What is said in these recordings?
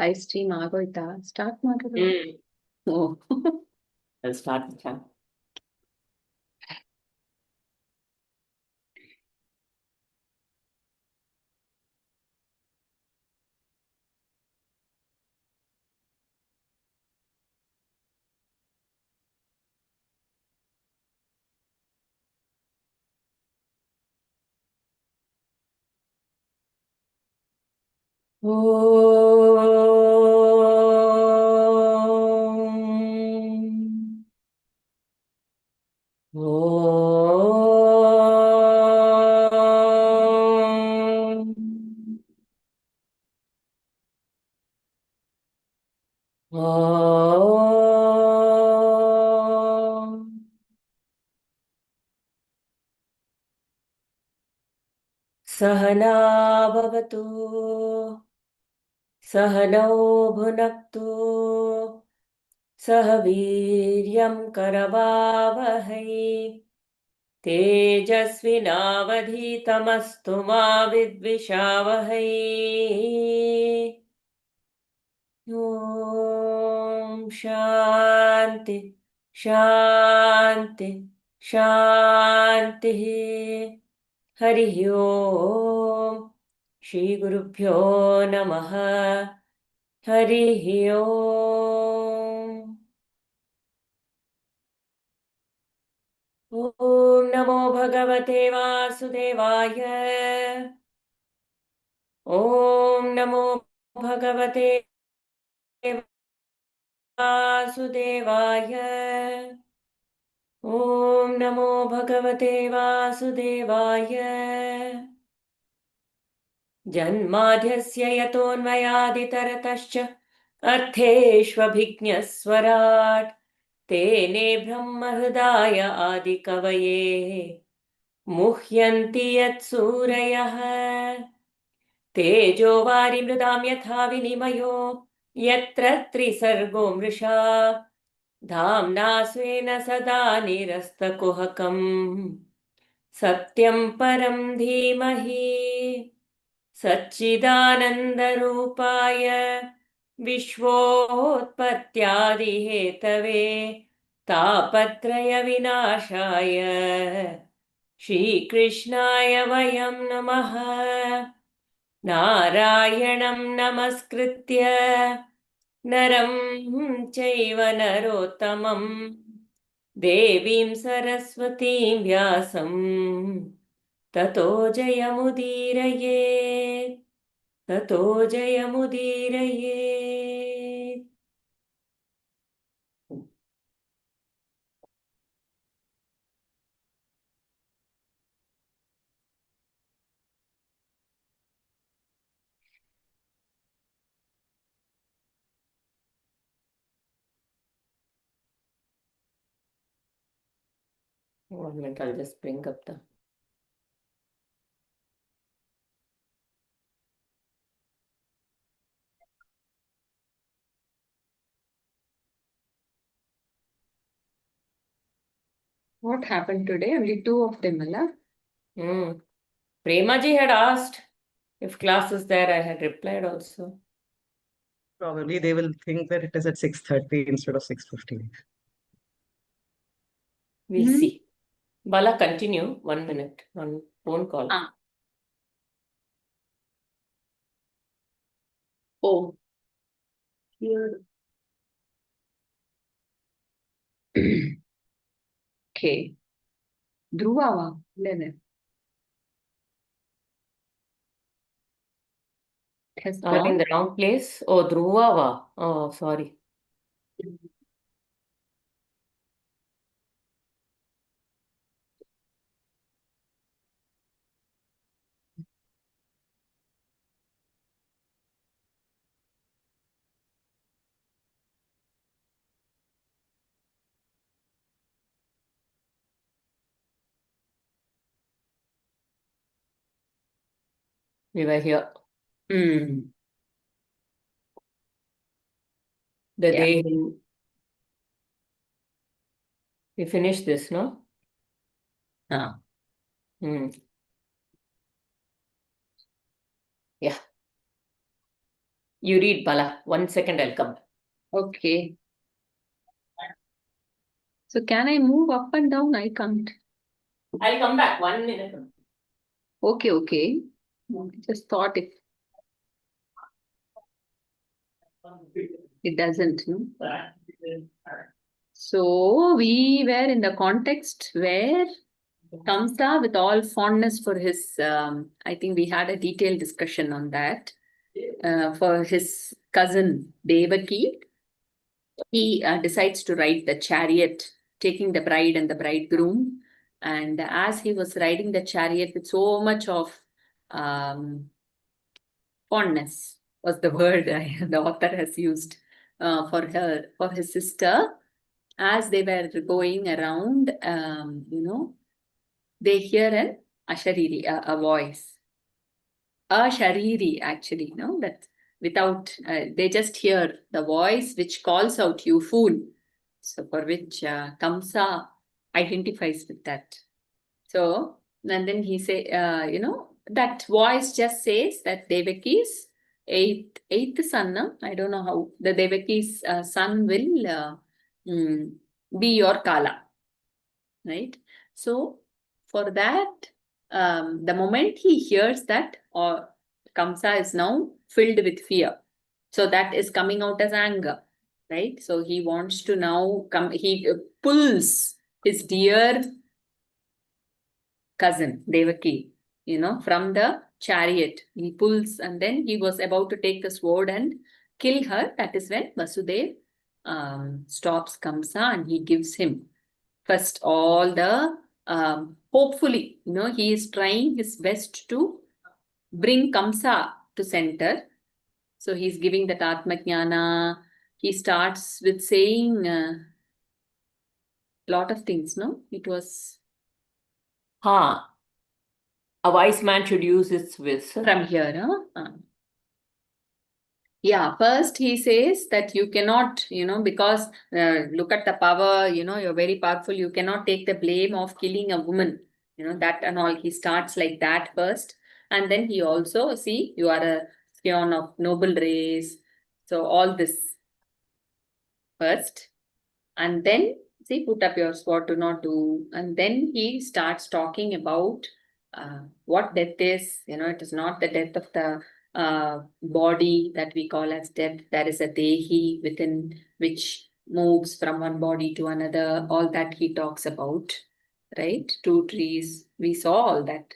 live stream ಆಗೋಯ್ತಾ? Start ಮಾಡೋದು? ಓ I'll start the chat. सहना भवतु सहनौ भुनक्तु सह वीर्यं करवावहै तेजस्विनावधीतमस्तु मा विद्विषावहै ॐ शान्ति शान्ति शान्तिः हरिः ओम् श्रीगुरुभ्यो नमः हरिः ओम् ॐ नमो भगवते वासुदेवाय ॐ नमो भगवते वासुदेवाय ॐ नमो भगवते वासुदेवाय जन्माद्यस्य यतोऽन्वयादितरतश्च अर्थेष्वभिज्ञस्वराट् तेने ब्रह्महृदाय आदिकवये मुह्यन्ति यत्सूरयः तेजो वारिमृदां यथा विनिमयो यत्र त्रिसर्गो मृषा धाम्ना स्वेन सदा निरस्तकुहकम् सत्यं परं धीमहि सच्चिदानन्दरूपाय विश्वोत्पत्त्यादिहेतवे तापत्रयविनाशाय श्रीकृष्णाय वयं नमः नारायणं नमस्कृत्य नरं चैव नरोत्तमं देवीं सरस्वतीं व्यासं ततो जयमुदीरयेत् ततो जयमुदीरयेत् One minute, I'll just bring up the what happened today? Only two of them, Allah? Premaji had asked if class is there. I had replied also. Probably they will think that it is at 6:30 instead of 6:15. We'll see. Bala, continue. 1 minute. One phone call. Oh. Here. Okay. Dhruva, lene. Has Are in gone. the wrong place? Oh, Dhruvava. Oh, sorry. We were here. The Yeah. day we finished this, no? Ah. Yeah. You read, Bala. 1 second, I'll come. Okay. So can I move up and down? I can't. I'll come back. 1 minute. Okay, okay. Just thought if it doesn't, no? So we were in the context where Kamsa, with all fondness for his, I think we had a detailed discussion on that, for his cousin Devaki, he decides to ride the chariot, taking the bride and the bridegroom. And as he was riding the chariot with so much of fondness, was the word the author has used for his sister, as they were going around, they hear an ashariri, a voice. A shariri, actually, that without, they just hear the voice which calls out, you fool. So for which Kamsa identifies with that. So, and then he say, that voice just says that Devaki's eighth son, no? I don't know how, the Devaki's son will be your Kala, right? So for that, the moment he hears that, or Kamsa is now filled with fear. So that is coming out as anger, right? So he wants to now come, he pulls his dear cousin Devaki, from the chariot. He pulls, and then he was about to take the sword and kill her. That is when Vasudev stops Kamsa and he gives him first all the hopefully, he is trying his best to bring Kamsa to center. So he's giving that Atmajnana. He starts with saying a lot of things, no? It was A wise man should use his wisdom. from here, yeah, first he says that you cannot, because look at the power, you're very powerful, you cannot take the blame of killing a woman, that and all. He starts like that first. And then he also, see, you are a scion of noble race. So all this first. And then, see, put up your sword, do not do. And then he starts talking about what death is. It is not the death of the body that we call as death. There is a dehi within which moves from one body to another. All that he talks about, right? Two trees. We saw all that.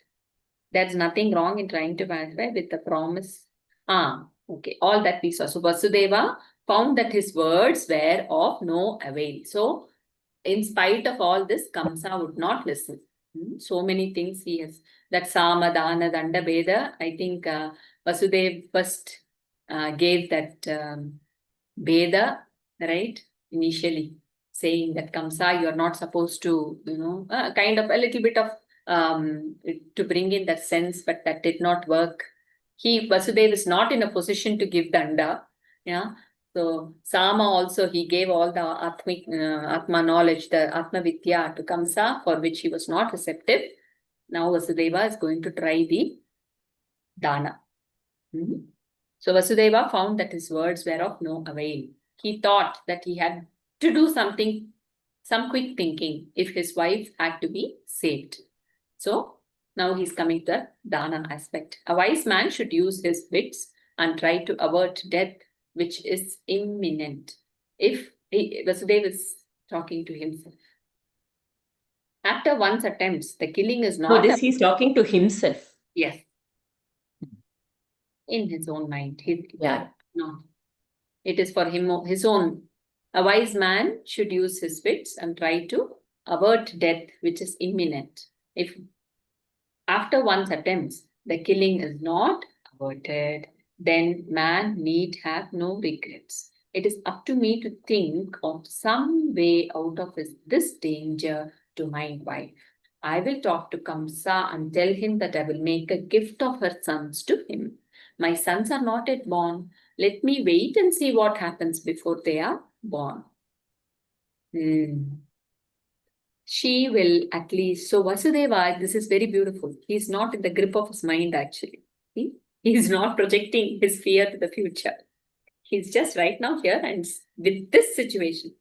There's nothing wrong in trying to verify with the promise. Okay. All that we saw. So Vasudeva found that his words were of no avail. So in spite of all this, Kamsa would not listen. So many things he has. That Sama, Dana, Danda, Veda. I think Vasudev first gave that Veda, right? Initially saying that Kamsa, you're not supposed to, kind of a little bit of to bring in that sense, but that did not work. Vasudev is not in a position to give Danda. Yeah. So Sama also, he gave all the Atma knowledge, the Atma Vidya to Kamsa, for which he was not receptive. Now Vasudeva is going to try the Dana. So Vasudeva found that his words were of no avail. He thought that he had to do something, some quick thinking, if his wife had to be saved. So now he's coming to the Dana aspect. A wise man should use his wits and try to avert death, which is imminent. If Vasudeva is talking to himself. After one's attempts, the killing is not. No, this he's talking to himself. Yes. In his own mind. Yeah. No. It is for him, his own. A wise man should use his wits and try to avert death, which is imminent. If after one's attempts, the killing is not averted, then man need have no regrets. It is up to me to think of some way out of this danger to my wife. I will talk to Kamsa and tell him that I will make a gift of her sons to him. My sons are not yet born. Let me wait and see what happens before they are born. She will at least. So Vasudeva, this is very beautiful. He's not in the grip of his mind actually. See? He's not projecting his fear to the future. He's just right now here and with this situation.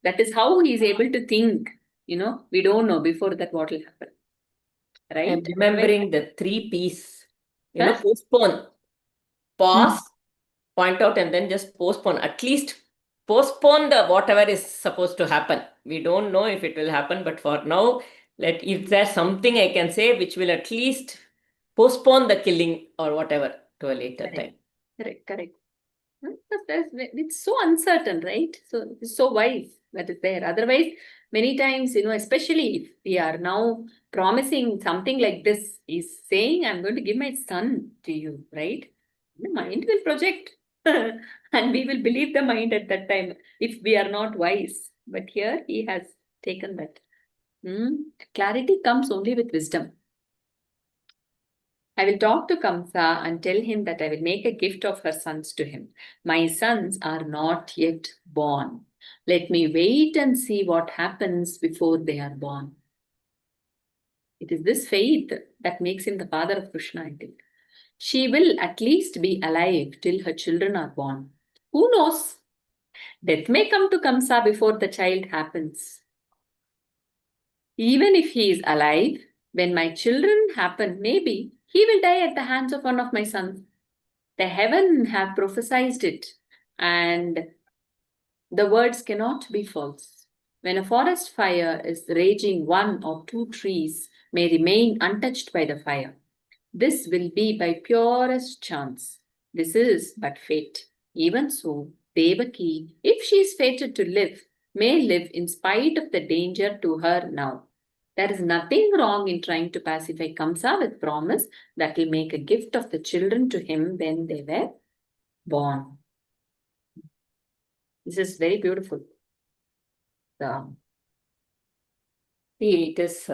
That is how he is able to think. We don't know before that what will happen. Right? I'm remembering the 3 P's. Huh? Postpone, pause, point out, and then just postpone. At least postpone the whatever is supposed to happen. We don't know if it will happen, but for now, if there's something I can say which will at least postpone the killing or whatever to a later time. Correct. It's so uncertain, right? So it's so wise that is there. Otherwise, many times, especially if we are now promising something like this, is saying, I'm going to give my son to you, right? The mind will project and we will believe the mind at that time if we are not wise. But here he has taken that. Clarity comes only with wisdom. I will talk to Kamsa and tell him that I will make a gift of her sons to him. My sons are not yet born. Let me wait and see what happens before they are born. It is this faith that makes him the father of Krishna, I think. She will at least be alive till her children are born. Who knows? Death may come to Kamsa before the child happens. Even if he is alive, when my children happen, maybe he will die at the hands of one of my sons. The heaven have prophesied it, and the words cannot be false. When a forest fire is raging, 1 or 2 trees may remain untouched by the fire. This will be by purest chance. This is but fate. Even so, Devaki, if she is fated to live, may live in spite of the danger to her now. There is nothing wrong in trying to pacify Kamsa with promise that will make a gift of the children to him when they were born. This is very beautiful. See, it is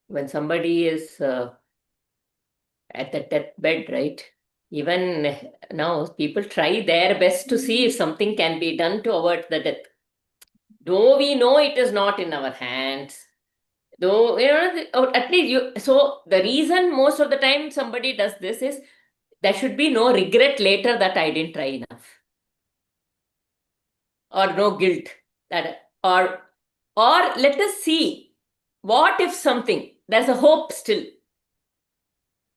when somebody is at the deathbed, right? Even now, people try their best to see if something can be done to avert the death. Though we know it is not in our hands, though, at least so the reason most of the time somebody does this is there should be no regret later that I didn't try enough, or no guilt that, or let us see what if something, there's a hope still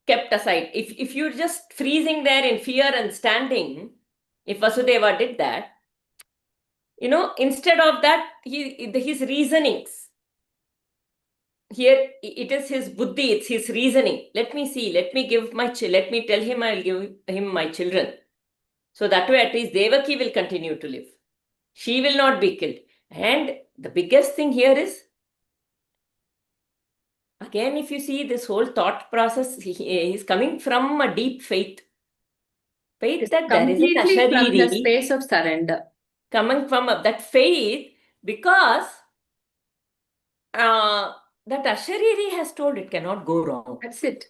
kept aside. If you're just freezing there in fear and standing, if Vasudeva did that, instead of that, his reasonings, here it is his buddhi, it's his reasoning. Let me see, let me tell him I'll give him my children. So that way at least Devaki will continue to live. She will not be killed. And the biggest thing here is, again, if you see this whole thought process, he is coming from a deep faith. Faith that there is Completely an from the ashariri, space of surrender. coming from that faith, because that ashariri has told it cannot go wrong. That's it.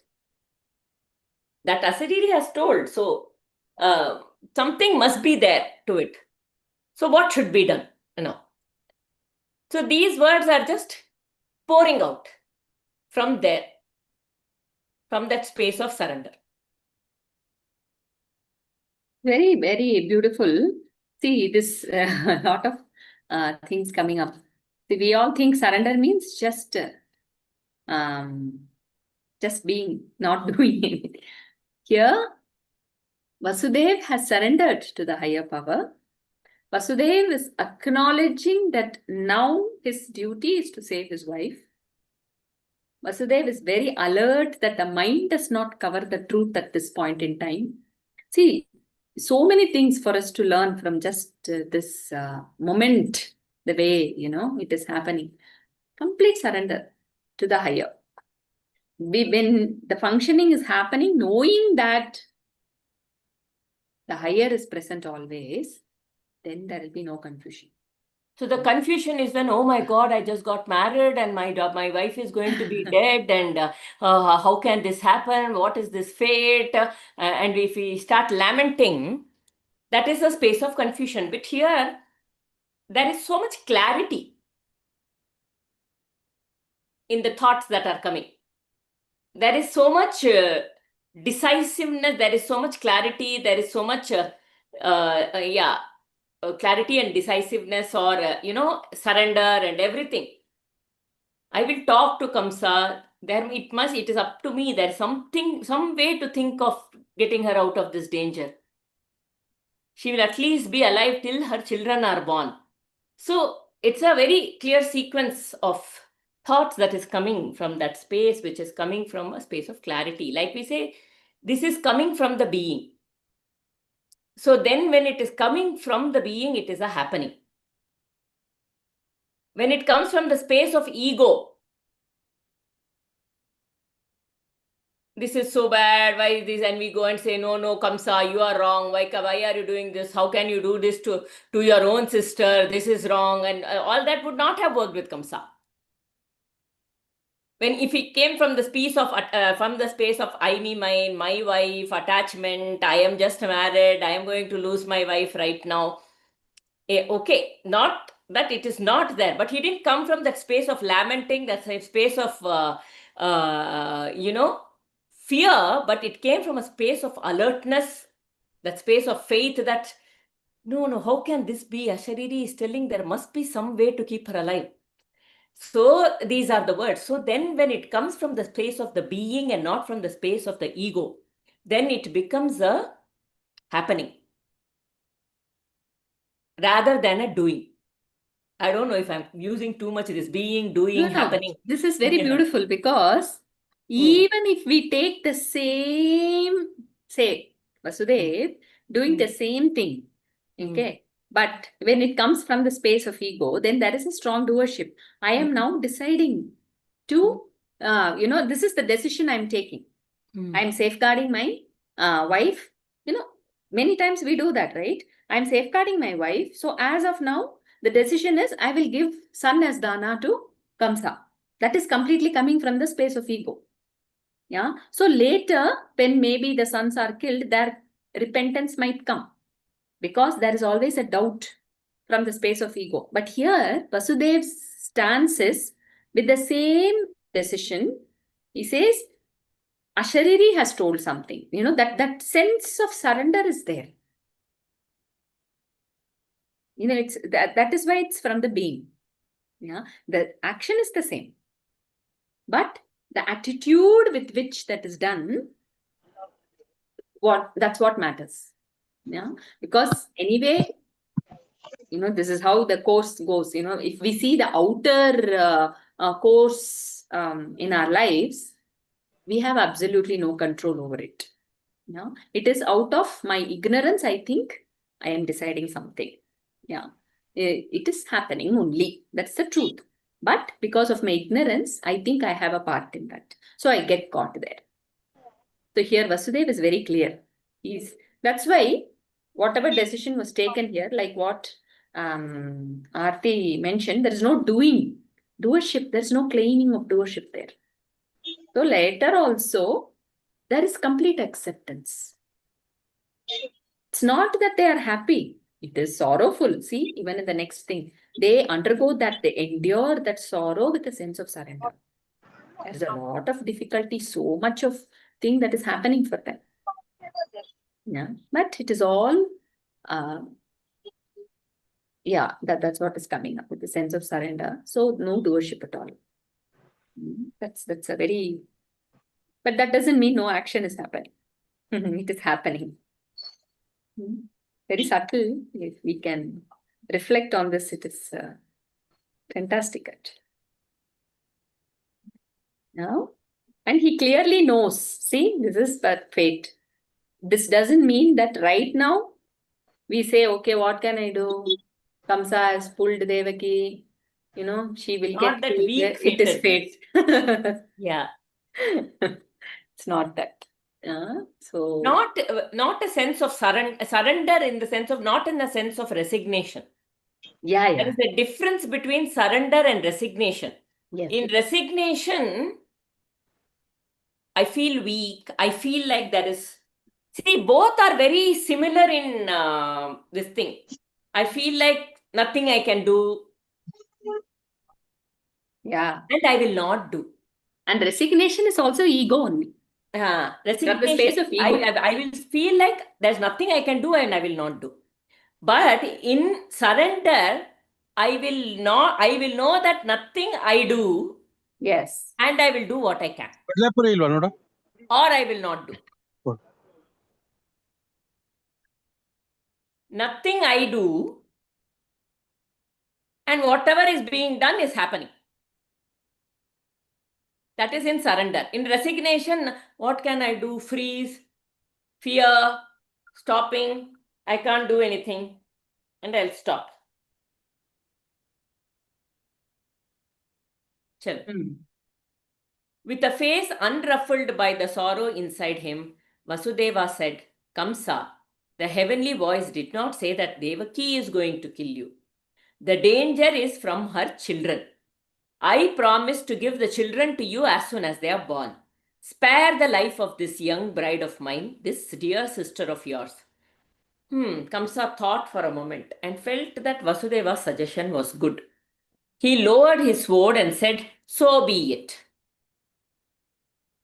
That ashariri has told. So something must be there to it. So what should be done? So these words are just pouring out from there, from that space of surrender. Very, very beautiful. See, this lot of things coming up. See, we all think surrender means just being, not doing anything. Here, Vasudev has surrendered to the higher power. Vasudev is acknowledging that now his duty is to save his wife. Vasudev is very alert that the mind does not cover the truth at this point in time. See, so many things for us to learn from just this moment, the way, it is happening. Complete surrender to the higher. When the functioning is happening, knowing that the higher is present always, then there will be no confusion. So the confusion is when, oh my God, I just got married and my wife is going to be dead, and how can this happen? What is this fate? And if we start lamenting, that is a space of confusion. But here, there is so much clarity in the thoughts that are coming. There is so much decisiveness, there is so much clarity, there is so much, clarity and decisiveness, or, surrender and everything. I will talk to Kamsa. It is up to me. There's some way to think of getting her out of this danger. She will at least be alive till her children are born. So it's a very clear sequence of thoughts that is coming from that space, which is coming from a space of clarity. Like we say, this is coming from the being. So then when it is coming from the being, it is a happening. When it comes from the space of ego, this is so bad, why is this? And we go and say, no, Kamsa, you are wrong. Why are you doing this? How can you do this to your own sister? This is wrong. And all that would not have worked with Kamsa. If it came from the space of I, me, mine, my wife, attachment, I am just married, I am going to lose my wife right now. Okay, not that it is not there, but he didn't come from that space of lamenting, that space of fear, but it came from a space of alertness, that space of faith that no, how can this be? Ashariri is telling there must be some way to keep her alive. So these are the words. So then when it comes from the space of the being and not from the space of the ego, then it becomes a happening rather than a doing. I don't know if I'm using too much of this being, doing, No, happening. this is very beautiful because even if we take the same, say, Vasudev doing the same thing, okay, but when it comes from the space of ego, then there is a strong doership. I am now deciding to, this is the decision I'm taking. I'm safeguarding my wife. Many times we do that, right? I'm safeguarding my wife. So as of now, the decision is I will give son as dana to Kamsa. That is completely coming from the space of ego. Yeah. So later, when maybe the sons are killed, their repentance might come because there is always a doubt from the space of ego. But here, Vasudev's stance is with the same decision. He says, Ashariri has told something. That sense of surrender is there. It's that is why it's from the being. Yeah, the action is the same, but the attitude with which that is done, that's what matters. Yeah, because anyway, this is how the course goes. If we see the outer course in our lives, we have absolutely no control over it. It is out of my ignorance. I think I am deciding something. Yeah. It is happening only. That's the truth. But because of my ignorance, I think I have a part in that. So I get caught there. So here Vasudeva is very clear. That's why whatever decision was taken here, like what Aarti mentioned, there is no doership. There's no claiming of doership there. So later also, there is complete acceptance. It's not that they are happy. It is sorrowful. See, even in the next thing, they undergo that, they endure that sorrow with a sense of surrender. There's a lot of difficulty, so much of thing that is happening for them. Yeah, but it is all, that's what is coming up with the sense of surrender. So no doership at all. That's a very, but that doesn't mean no action is happening. It is happening. Very subtle. If we can reflect on this, it is fantastic. Actually. Now, and he clearly knows. See, this is but fate. This doesn't mean that right now we say, okay, what can I do? Kamsa has pulled Devaki. She will Not get that killed. weak It is fate. Yeah. It's not that. So not a sense of surrender in the sense of, not in the sense of resignation. Yeah. There is a difference between surrender and resignation. Yes. In resignation, I feel weak. I feel like there is, see, both are very similar in this thing. I feel like nothing I can do. Yeah. And I will not do. And resignation is also ego only. Resignation. space of ego. I will feel like there's nothing I can do and I will not do. But in surrender, I will know that nothing I do Yes. and I will do what I can. Or Or I will not do. Nothing I do and whatever is being done is happening. That is in surrender. In resignation, what can I do? Freeze, fear, stopping. I can't do anything and I'll stop. Chill. With a face unruffled by the sorrow inside him, Vasudeva said, Kamsa, the heavenly voice did not say that Devaki is going to kill you. The danger is from her children. I promise to give the children to you as soon as they are born. Spare the life of this young bride of mine, this dear sister of yours. Kamsa thought for a moment and felt that Vasudeva's suggestion was good. He lowered his sword and said, so be it.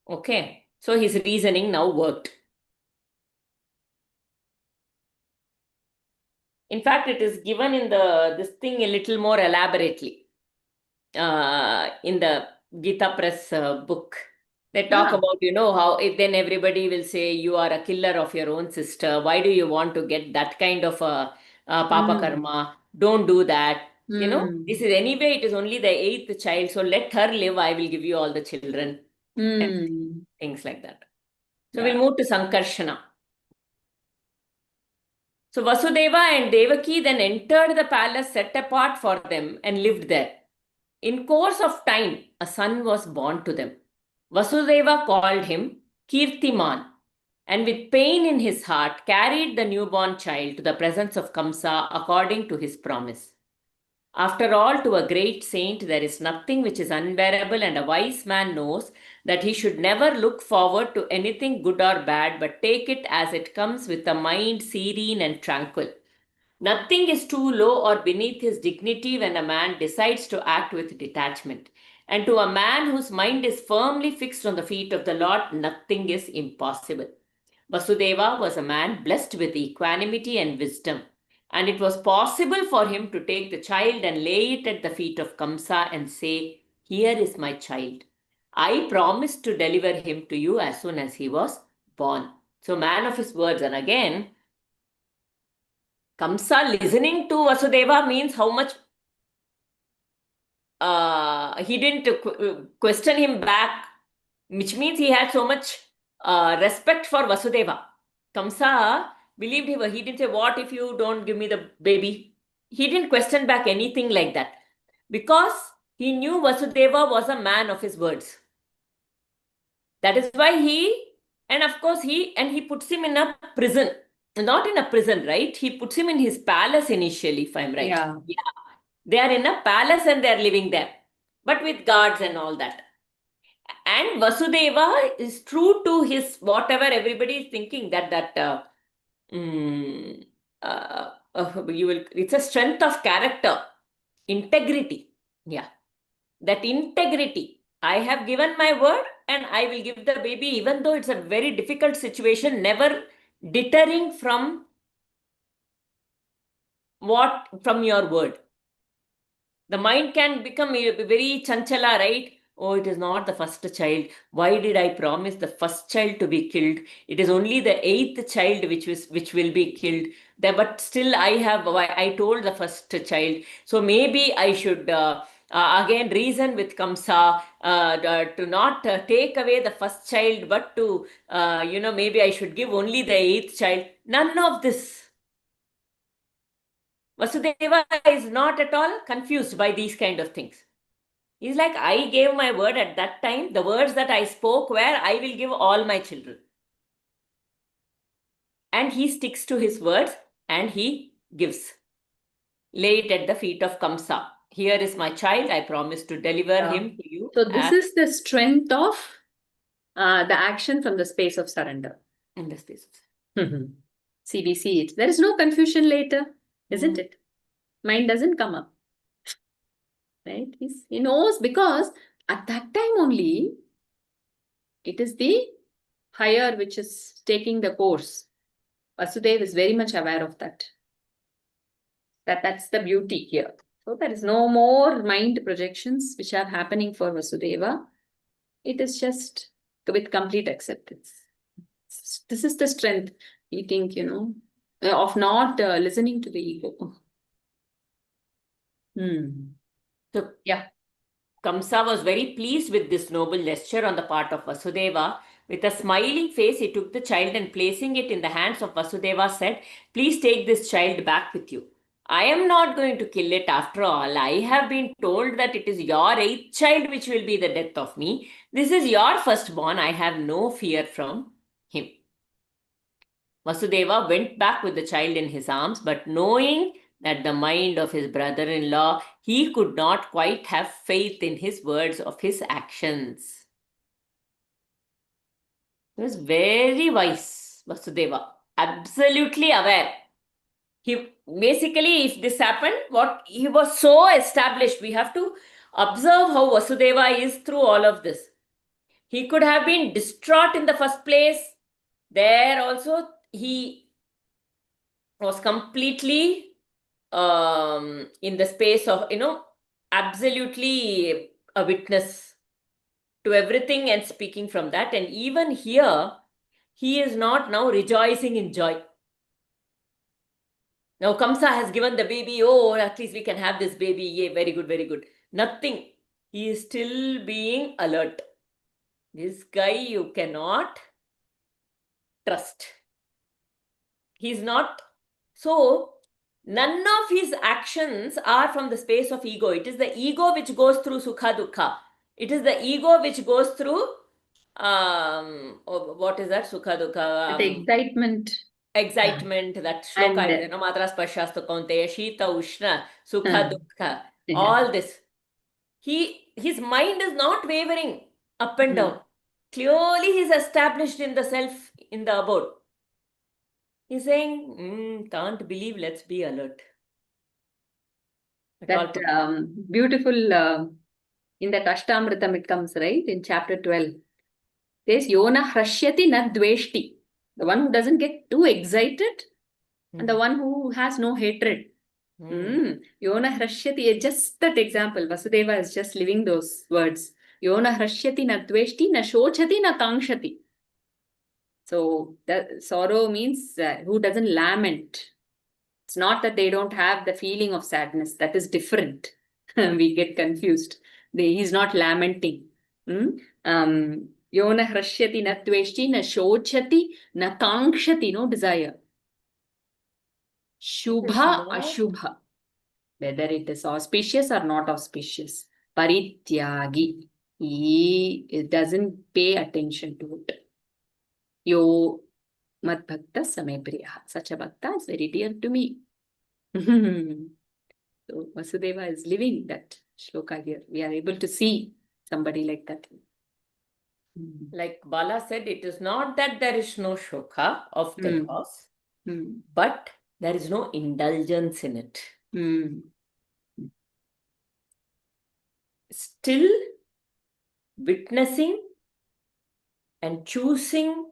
Okay, so his reasoning now worked. In fact, it is given in this thing a little more elaborately in the Gita Press book. They talk about, how then everybody will say you are a killer of your own sister. Why do you want to get that kind of papa karma? Don't do that. This is anyway, it is only the 8th child. So let her live. I will give you all the children. And things like that. So we'll move to Sankarshana. So Vasudeva and Devaki then entered the palace set apart for them and lived there. In course of time, a son was born to them. Vasudeva called him Kirtiman and with pain in his heart carried the newborn child to the presence of Kamsa according to his promise. After all, to a great saint there is nothing which is unbearable, and a wise man knows that he should never look forward to anything good or bad, but take it as it comes with a mind serene and tranquil. Nothing is too low or beneath his dignity when a man decides to act with detachment. And to a man whose mind is firmly fixed on the feet of the Lord, nothing is impossible. Vasudeva was a man blessed with equanimity and wisdom, and it was possible for him to take the child and lay it at the feet of Kamsa and say, here is my child. I promised to deliver him to you as soon as he was born. So man of his words. And again, Kamsa listening to Vasudeva means how much he didn't question him back, which means he had so much respect for Vasudeva. Kamsa believed him. He didn't say, what if you don't give me the baby? He didn't question back anything like that because he knew Vasudeva was a man of his words. That is why he puts him in a prison. Not in a prison, right? He puts him in his palace initially, if I'm right. Yeah. They are in a palace and they are living there, but with guards and all that. And Vasudeva is true to his whatever everybody is thinking it's a strength of character, integrity. Yeah, that integrity. I have given my word and I will give the baby, even though it's a very difficult situation, never deterring from your word. The mind can become very chanchala, right? Oh, it is not the first child. Why did I promise the first child to be killed? It is only the 8th child which will be killed. But still I told the first child. So maybe I should again reason with Kamsa to not take away the first child, but to, maybe I should give only the 8th child. None of this. Vasudeva is not at all confused by these kind of things. He's like, I gave my word at that time. The words that I spoke were, I will give all my children. And he sticks to his words and he gives. Lay it at the feet of Kamsa. Here is my child. I promise to deliver him to you. So this is the strength of the action from the space of surrender. In the space of surrender. See, we see it. There is no confusion later, isn't it? Mind doesn't come up. Right? He knows, because at that time only, it is the higher which is taking the course. Vasudeva is very much aware of that. That's the beauty here. So there is no more mind projections which are happening for Vasudeva. It is just with complete acceptance. This is the strength, we think, of not listening to the ego. So, yeah, Kamsa was very pleased with this noble gesture on the part of Vasudeva. With a smiling face, he took the child and placing it in the hands of Vasudeva said, "Please take this child back with you. I am not going to kill it after all. I have been told that it is your 8th child which will be the death of me. This is your firstborn. I have no fear from him." Vasudeva went back with the child in his arms, but knowing that the mind of his brother-in-law, he could not quite have faith in his words of his actions. He was very wise, Vasudeva, absolutely aware. He basically, if this happened, he was so established. We have to observe how Vasudeva is through all of this. He could have been distraught in the first place. There also, he was completely in the space of, absolutely a witness to everything and speaking from that. And even here, he is not now rejoicing in joy. Now Kamsa has given the baby, oh, at least we can have this baby. Yeah, very good, very good. Nothing. He is still being alert. This guy you cannot trust. He's not. So, none of his actions are from the space of ego. It is the ego which goes through sukha dukkha. It is the ego which goes through, what is that? Sukha dukkha. The excitement. That shloka And- is, Matra spashastu kaunteya, shita ushna, sukha Hmm. dukkha. Yeah. All this. His mind is not wavering up and down. Clearly, he's established in the self, in the abode. He's saying, can't believe, let's be alert. That beautiful, in that Ashtamritam it comes, right? In chapter 12. There's Yona Hrashyati na dveshti. The one who doesn't get too excited and the one who has no hatred. Yona Hrashyati, just that example. Vasudeva is just living those words. Yona Hrashyati na dveshti na shochati na kankshati. So the sorrow means who doesn't lament. It's not that they don't have the feeling of sadness. That is different. We get confused. He's not lamenting. Yona hrashyati na tveshti na shochati na kankshati, no desire. Shubha ashubha. Whether it is auspicious or not auspicious. Parityagi. He doesn't pay attention to it. Yo Mad Bhakta Samay Priya. Such a Bhakta is very dear to me. So Vasudeva is living that shloka here. We are able to see somebody like that. Like Bala said, it is not that there is no shokha of the loss, but there is no indulgence in it. Still witnessing and choosing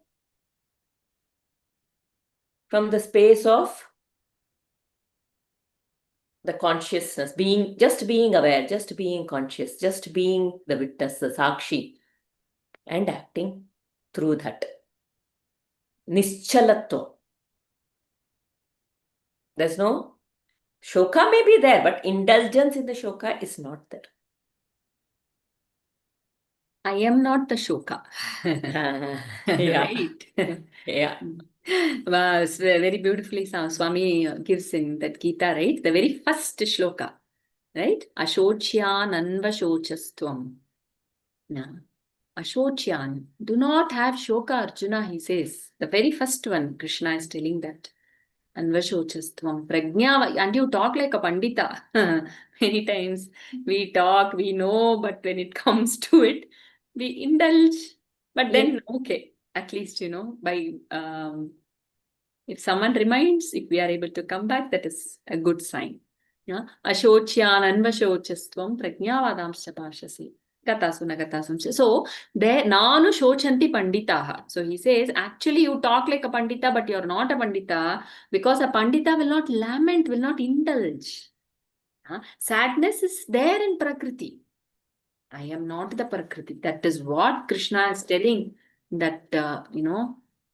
from the space of the consciousness, just being aware, just being conscious, just being the witness, the sakshi, and acting through that. Nischalatva. There's no shoka may be there, but indulgence in the shoka is not there. I am not the shoka. Right? Yeah. It's very beautifully Swami gives in that Gita, right? The very first shloka, right? Ashochyan anvashochastvam. Ashochyan. Do not have shoka, Arjuna, he says. The very first one, Krishna is telling that. Anvashochastvam. Prajna. And you talk like a pandita. Many times we talk, we know, but when it comes to it, we indulge. But then, okay, at least, by if someone reminds, if we are able to come back, that is a good sign. Ashochyan anvashochastvam prajnavadamscha bhashasi. Katasuna, Katasuna. So there Nanu Shochanti Panditaha. So he says, actually you talk like a Pandita, but you're not a Pandita, because a Pandita will not lament, will not indulge. Sadness is there in Prakriti. I am not the Prakriti. That is what Krishna is telling, that,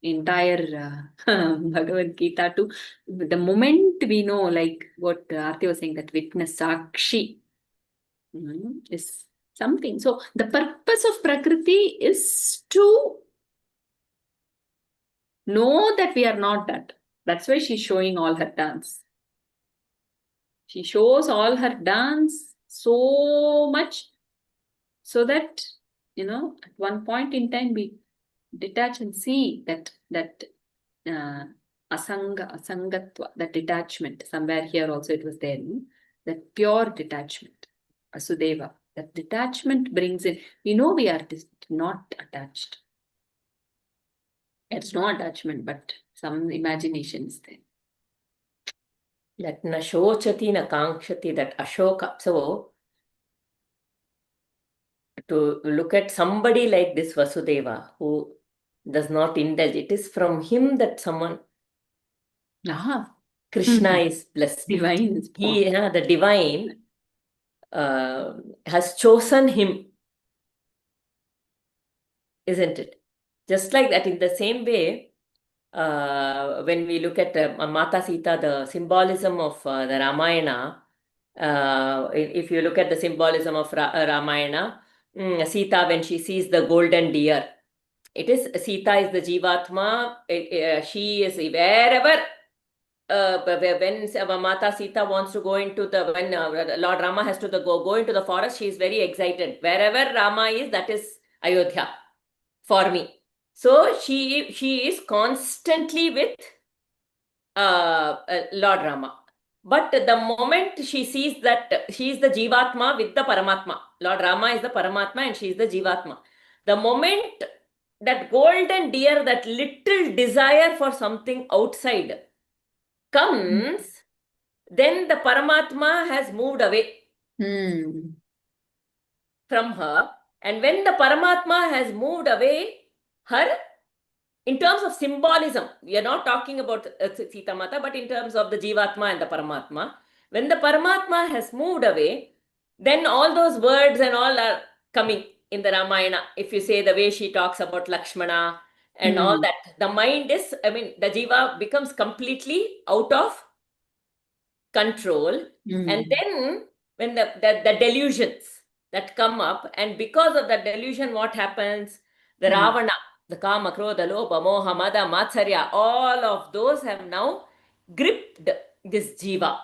entire Bhagavad Gita to the moment we know, like what Aarti was saying, that witness Sakshi is something. So the purpose of Prakriti is to know that we are not that. That's why she's showing all her dance. She shows all her dance so much so that, at one point in time we detach and see that asangatva, that detachment. Somewhere here also it was there, that pure detachment, Asudeva. That detachment brings in, we are not attached. It's no attachment, but some imagination is there. That na shochati na kankshati, that ashoka. So, to look at somebody like this Vasudeva who does not indulge, it is from him that someone, Krishna is blessed. Divine is born. The divine has chosen him, isn't it? Just like that, in the same way, when we look at Mata Sita, the symbolism of the Ramayana, if you look at the symbolism of Ramayana, Sita, when she sees the golden deer, it is Sita is the Jivatma. She is wherever. When Mata Sita wants to go into when Lord Rama has to go into the forest, she is very excited. Wherever Rama is, that is Ayodhya for me. So she is constantly with Lord Rama. But the moment she sees that she is the Jivatma with the Paramatma, Lord Rama is the Paramatma and she is the Jivatma. The moment that golden deer, that little desire for something outside comes, then the Paramatma has moved away from her. And when the Paramatma has moved away, her, in terms of symbolism, we are not talking about Sita Mata, but in terms of the Jivatma and the Paramatma, when the Paramatma has moved away, then all those words and all are coming in the Ramayana. If you say the way she talks about Lakshmana and all that, the mind is, the Jiva becomes completely out of control. And then when the delusions that come up, and because of the delusion, what happens? The Ravana, the Kama, Krodha, Lobha, Moha, Mada, Matsarya, all of those have now gripped this Jiva.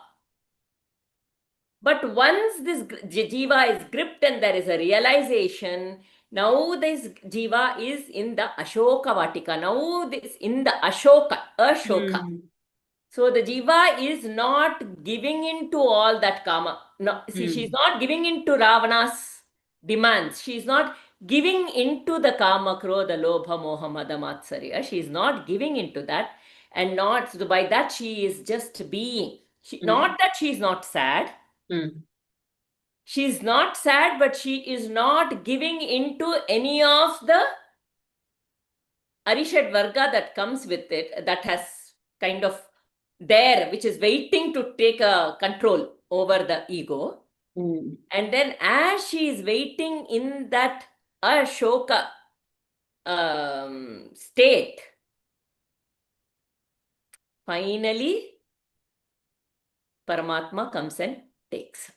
But once this Jiva is gripped and there is a realization, now this Jiva is in the Ashoka Vatika. Now this in the Ashoka. So the Jiva is not giving in to all that Kama. No, see, she's not giving in to Ravana's demands. She's not giving into the Kama, Krodha, Lobha, Moha, Mada, Matsarya. She's not giving into that. And not, so by that she is just being. Not that she's not sad. She's not sad, but she is not giving into any of the Arishad Varga that comes with it, that has kind of there, which is waiting to take a control over the ego. And then as she is waiting in that Ashoka state, finally Paramatma comes and takes.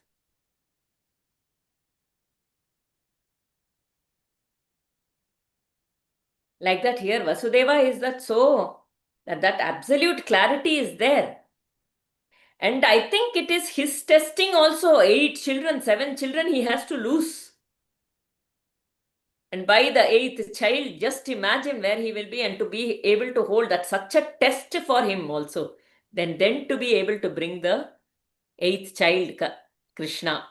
Like that here, Vasudeva is that so, that absolute clarity is there. And I think it is his testing also. 8 children, 7 children he has to lose. And by the 8th child, just imagine where he will be, and to be able to hold that, such a test for him also. Then to be able to bring the 8th child, Krishna.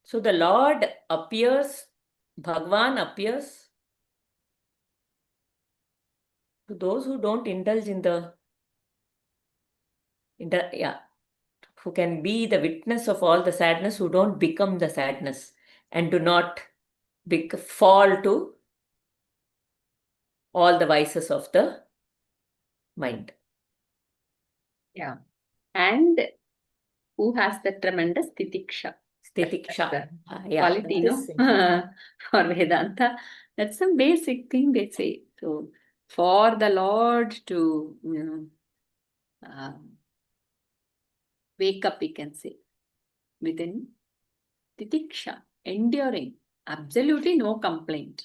So the Lord appears, Bhagwan appears to those who don't indulge in the who can be the witness of all the sadness, who don't become the sadness and do not fall to all the vices of the mind. Yeah. And who has the tremendous titiksha? Stitiksha. Yeah, Quality, that no? is For Vedanta. That's a basic thing they say. So, for the Lord to, wake up, we can say, within titiksha, enduring, absolutely no complaint,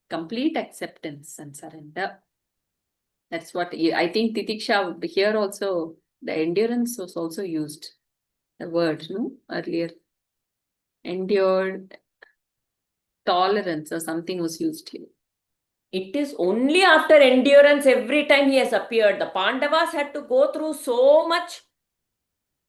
complete acceptance and surrender. That's what I think titiksha here also, the endurance was also used, the word, no, earlier. Endured, tolerance or something was used here. It is only after endurance every time he has appeared. The Pandavas had to go through so much.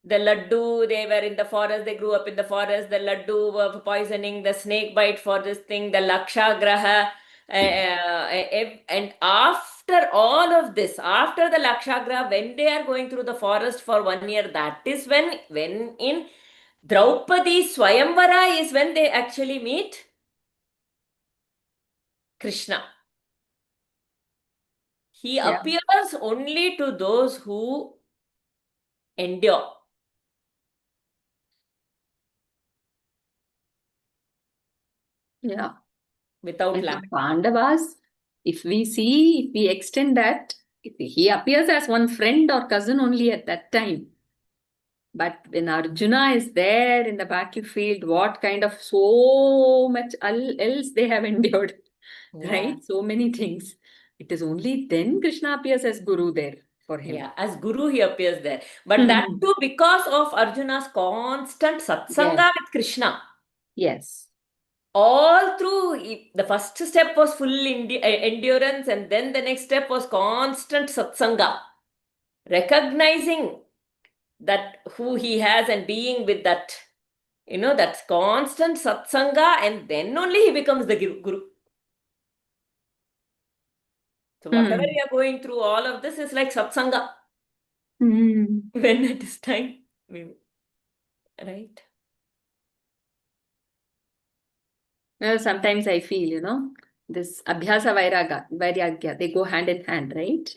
The laddu, they were in the forest, they grew up in the forest. The laddu were poisoning, the snake bite for this thing, the lakshagraha. And after all of this, after the lakshagraha, when they are going through the forest for 1 year, that is when in Draupadi Swayamvara is when they actually meet Krishna. He Yeah. appears only to those who endure. Yeah. Without And lack. for Pandavas, if we extend that, he appears as one friend or cousin only at that time. But when Arjuna is there in the battlefield, what kind of so much else they have endured, right? So many things. It is only then Krishna appears as Guru there for him. Yeah, as Guru he appears there. But that too because of Arjuna's constant satsanga Yes. with Krishna. Yes. All through, the first step was full endurance, and then the next step was constant satsanga. Recognizing that who he has and being with that, that's constant satsanga, and then only he becomes the Guru. So whatever we are going through, all of this is like satsanga. When it is time. Right? Well, sometimes I feel, this Abhyasa Vairagya, they go hand in hand, right?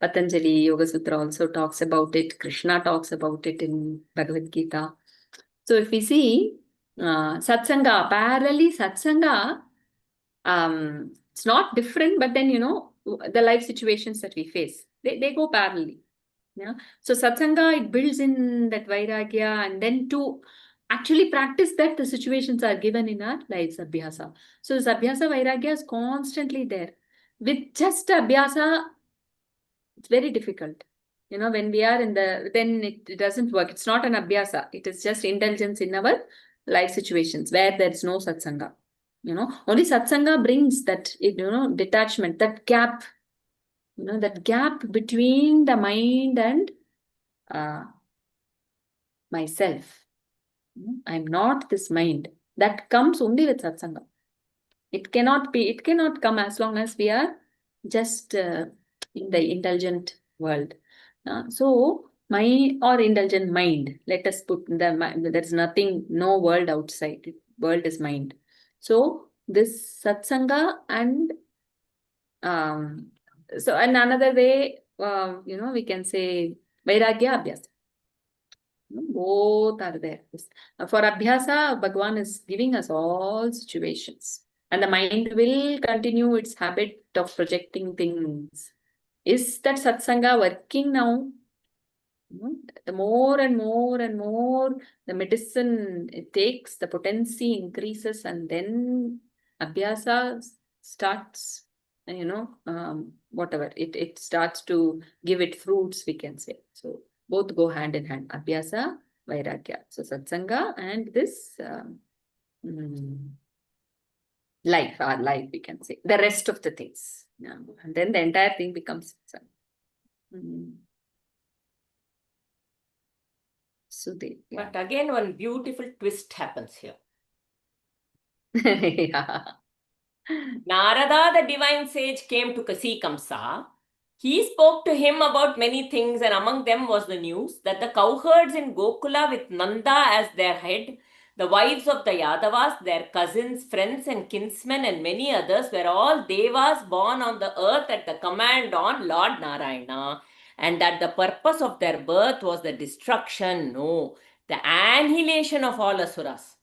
Patanjali Yoga Sutra also talks about it. Krishna talks about it in Bhagavad Gita. So if we see Satsanga, parallelly Satsanga, it's not different, but then, the life situations that we face, they go parallelly. Yeah. So Satsanga, it builds in that Vairagya, and then to actually practice that, the situations are given in our lives, Abhyasa. So this Abhyasa Vairagya is constantly there. With just Abhyasa, it's very difficult. When we are then it doesn't work. It's not an Abhyasa. It is just indulgence in our life situations where there is no Satsanga. Only Satsanga brings that, detachment, that gap, that gap between the mind and myself. I'm not this mind. That comes only with satsanga. It cannot come as long as we are just in the indulgent world. Or indulgent mind. Let us put there's nothing, no world outside. World is mind. So this satsanga and so in another way, we can say vairagya abhyasa. Both are there. For Abhyasa, Bhagavan is giving us all situations. And the mind will continue its habit of projecting things. Is that satsanga working now? The more and more and more the medicine it takes, the potency increases, and then Abhyasa starts, whatever, it starts to give it fruits, we can say. So both go hand in hand, Abhyasa, Vairagya. So Satsanga and this our life, we can say. The rest of the things. Yeah. And then the entire thing becomes Satsanga. So But again, one beautiful twist happens here. Yeah. Narada, the divine sage, came to see Kamsa, He spoke to him about many things, and among them was the news that the cowherds in Gokula with Nanda as their head, the wives of the Yadavas, their cousins, friends, and kinsmen, and many others were all devas born on the earth at the command on Lord Narayana, and that the purpose of their birth was the destruction, no, the annihilation of all asuras.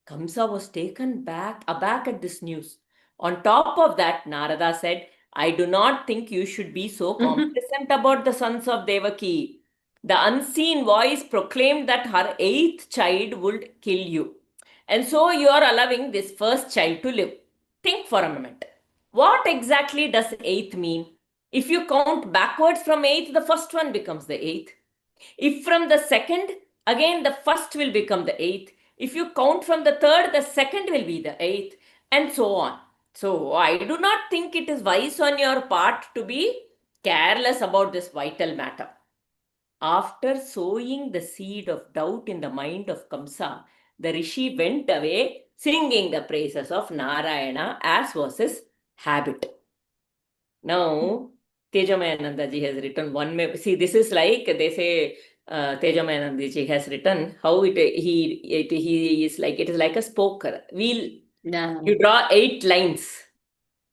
Kamsa was taken aback at this news. On top of that, Narada said, I do not think you should be so complacent about the sons of Devaki. The unseen voice proclaimed that her eighth child would kill you. And so you are allowing this first child to live. Think for a moment. What exactly does eighth mean? If you count backwards from eighth, the first one becomes the eighth. If from the second, again the first will become the eighth. If you count from the third, the second will be the eighth, and so on. So I do not think it is wise on your part to be careless about this vital matter. After sowing the seed of doubt in the mind of Kamsa, the Rishi went away singing the praises of Narayana as was his habit. Now, Tejamayananda ji has written one map. See, this is like they say Tejamayananda ji has written how he is like, it is like a spoke wheel. Yeah. You draw 8 lines,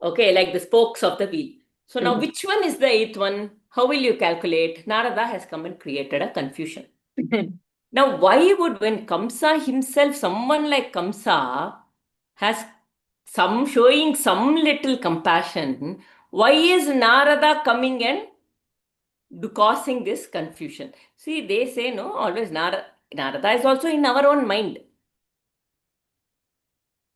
okay, like the spokes of the wheel. So now, Mhm. which one is the 8th one? How will you calculate? Narada has come and created a confusion. Now, why would, when Kamsa himself, someone like Kamsa has some showing some little compassion, why is Narada coming and causing this confusion? See, they say, no, always Narada is also in our own mind.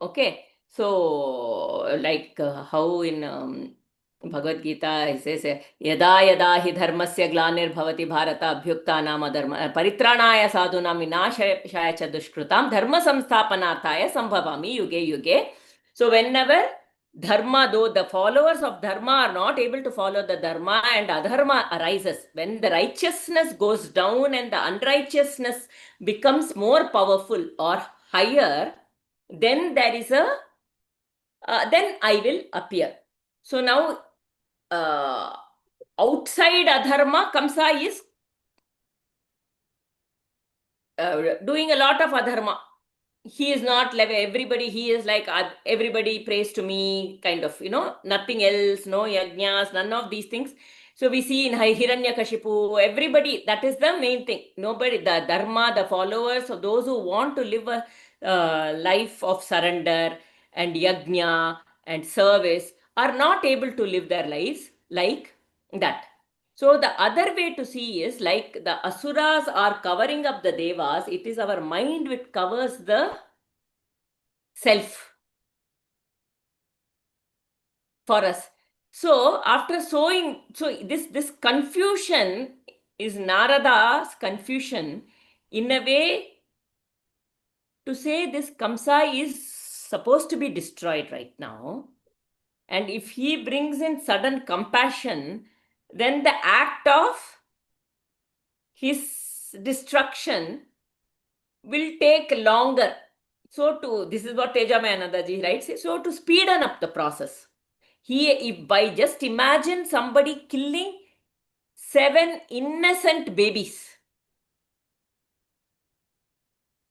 Okay, so like how in Bhagavad Gita it says, Yada yada hi dharmasya glanir bhavati bharata abhyukta nama dharma paritranaya sadhunam vinashaya cha dushkrutam dharma samsthapanarthaya sambhavami yuge yuge. So whenever dharma, though the followers of dharma are not able to follow the dharma and adharma arises, when the righteousness goes down and the unrighteousness becomes more powerful or higher, then there is then I will appear. So now outside adharma, Kamsa is doing a lot of adharma. He is not like everybody, he is like everybody prays to me, kind of, nothing else, no yajnas, none of these things. So we see in Hiranyakashipu, everybody, that is the main thing. Nobody, the dharma, the followers, of those who want to live a life of surrender and yajna and service are not able to live their lives like that. So the other way to see is like the asuras are covering up the devas, it is our mind which covers the self for us. So after sowing, so this confusion is Narada's confusion in a way to say this Kamsa is supposed to be destroyed right now. And if he brings in sudden compassion, then the act of his destruction will take longer. So this is what Tejamayananda ji writes. So to speeden up the process, if by just imagine somebody killing 7 innocent babies.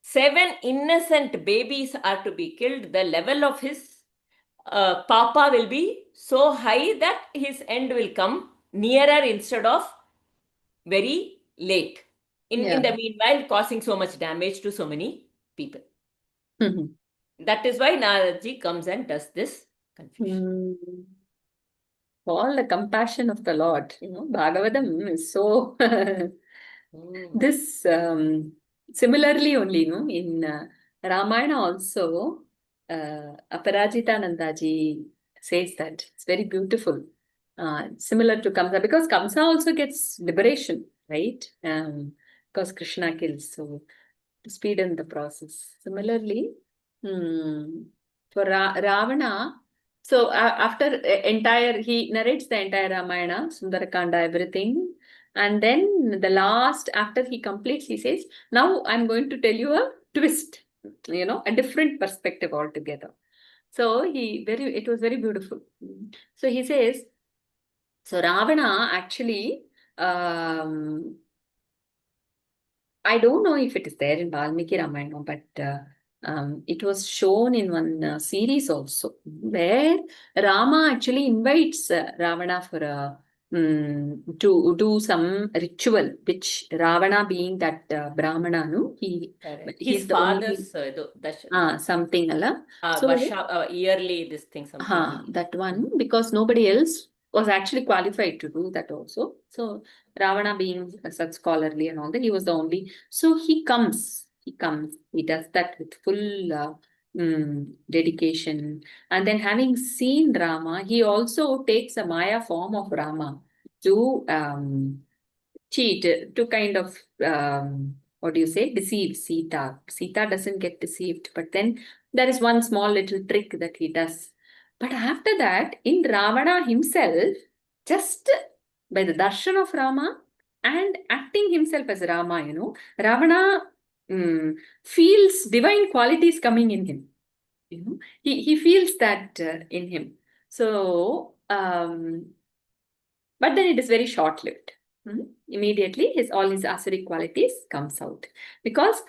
7 innocent babies are to be killed. The level of his papa will be so high that his end will come nearer instead of very late. In the meanwhile, causing so much damage to so many people. Mhm. That is why Naradaji comes and does this confusion. All the compassion of the Lord, Bhagavatam is so this similarly only, in Ramayana also, Aparajita Nandaji says that it's very beautiful, similar to Kamsa, because Kamsa also gets liberation, right? Because Krishna kills, so to speeden the process. Similarly, for Ravana, so after he narrates the entire Ramayana, Sundarakanda, everything. And then the last, after he completes, he says, now I'm going to tell you a twist, a different perspective altogether. So it was very beautiful. So he says, So Ravana actually, um, I don't know if it is there in Valmiki Ramayana, but it was shown in one series also, where Rama actually invites Ravana for to do some ritual, which Ravana being that Brahmana, no, Correct. he's His the only father's something Allah. So Vasha, yearly this thing something. that one, because nobody else was actually qualified to do that also. So Ravana being such scholarly and all that, he was the only. So he does that with full dedication. And then having seen Rama, he also takes a Maya form of Rama to cheat, to kind of what do you say, deceive Sita. Sita doesn't get deceived, but then there is one small little trick that he does. But after that, in Ravana himself, just by the darshan of Rama and acting himself as Rama, Ravana feels divine qualities coming in him. He feels that in him. So but then it is very short-lived. Immediately, all his asuric qualities comes out, because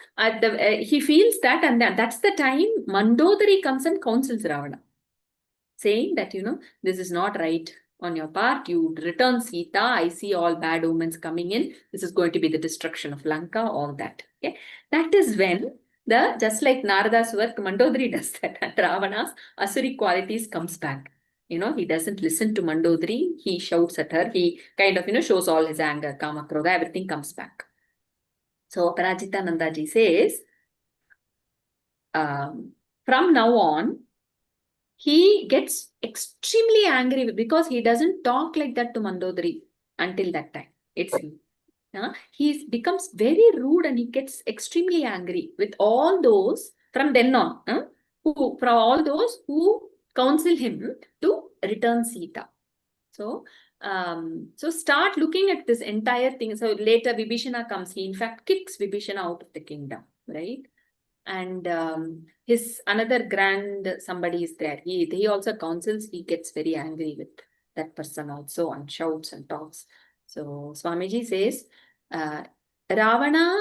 he feels that, and that's the time Mandodari comes and counsels Ravana, saying that this is not right on your part. You return Sita. I see all bad omens coming in. This is going to be the destruction of Lanka. All that. Okay, that is when just like Narada's work, Mandodari does that, and Ravana's asuric qualities comes back. He doesn't listen to Mandodari. He shouts at her. He kind of, shows all his anger, Kama, Krodha, everything comes back. So Parajitanandaji says, from now on, he gets extremely angry because he doesn't talk like that to Mandodari until that time. He becomes very rude and he gets extremely angry with all those from then on, from all those who counsel him to return Sita. So, start looking at this entire thing. So later Vibhishana comes. He in fact kicks Vibhishana out of the kingdom, right? And his another grand somebody is there. He also counsels. He gets very angry with that person also and shouts and talks. So Swamiji says, Ravana,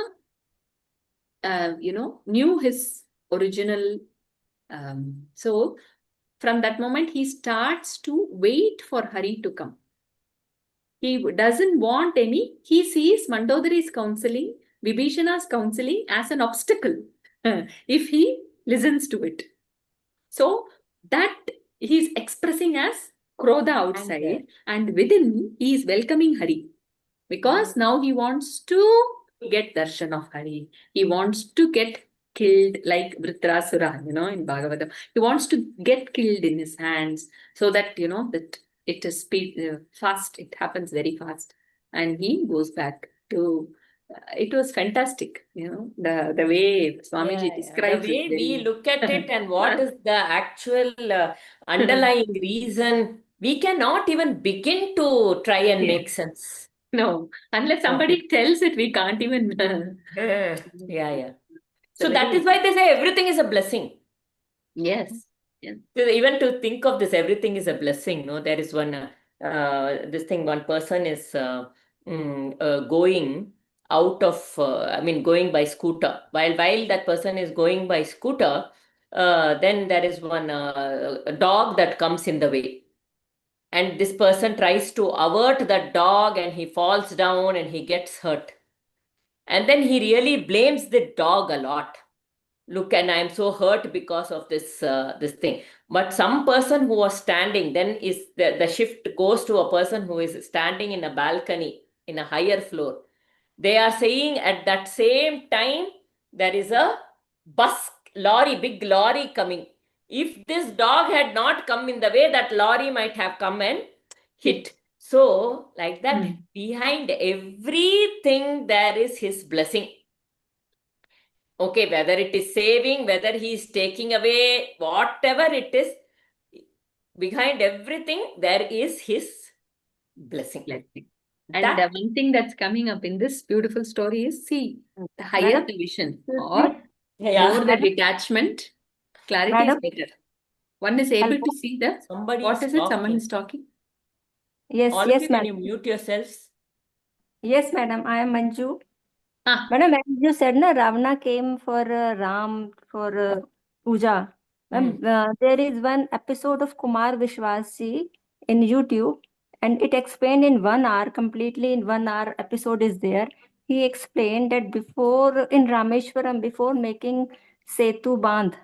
knew his original. So from that moment, he starts to wait for Hari to come. He doesn't want any. He sees Mandodari's counseling, Vibhishana's counseling as an obstacle if he listens to it. So that he's expressing as Krodha outside, and within he is welcoming Hari, because now he wants to get darshan of Hari. He wants to get killed like Vritrasura, in Bhagavatam. He wants to get killed in his hands, so that, that it is fast. It happens very fast. And he goes back to, it was fantastic, the way Swamiji describes the way it. we look at it and what is the actual underlying reason, we cannot even begin to try and make sense. No, unless somebody tells it, we can't even. Yeah. So that is why they say everything is a blessing. Yes. Even to think of this, everything is a blessing. No, there is one this thing. One person is going out of, going by scooter. While that person is going by scooter, then there is one a dog that comes in the way. And this person tries to avert that dog and he falls down and he gets hurt. And then he really blames the dog a lot. Look, and I am so hurt because of this thing. But some person who was standing, then is the shift goes to a person who is standing in a balcony in a higher floor. They are saying at that same time, there is a big lorry coming. If this dog had not come in the way, that lorry might have come and hit. So, like that, behind everything, there is his blessing. Okay, whether it is saving, whether he is taking away, whatever it is, behind everything, there is his blessing. And one thing that's coming up in this beautiful story is, see, the higher the vision or more the detachment, clarity is better. One is able to see the, what is it? Someone is talking. Yes, All of yes, you, can you madam. mute yourselves? Yes, madam. I am Manju. Ah, Madam, as you said, na, Ravana came for Ram for puja. Ma'am, there is one episode of Kumar Vishwasi in YouTube, and it explained in 1 hour, completely in 1 hour episode is there. He explained that before in Rameshwaram, before making Setu Bandh,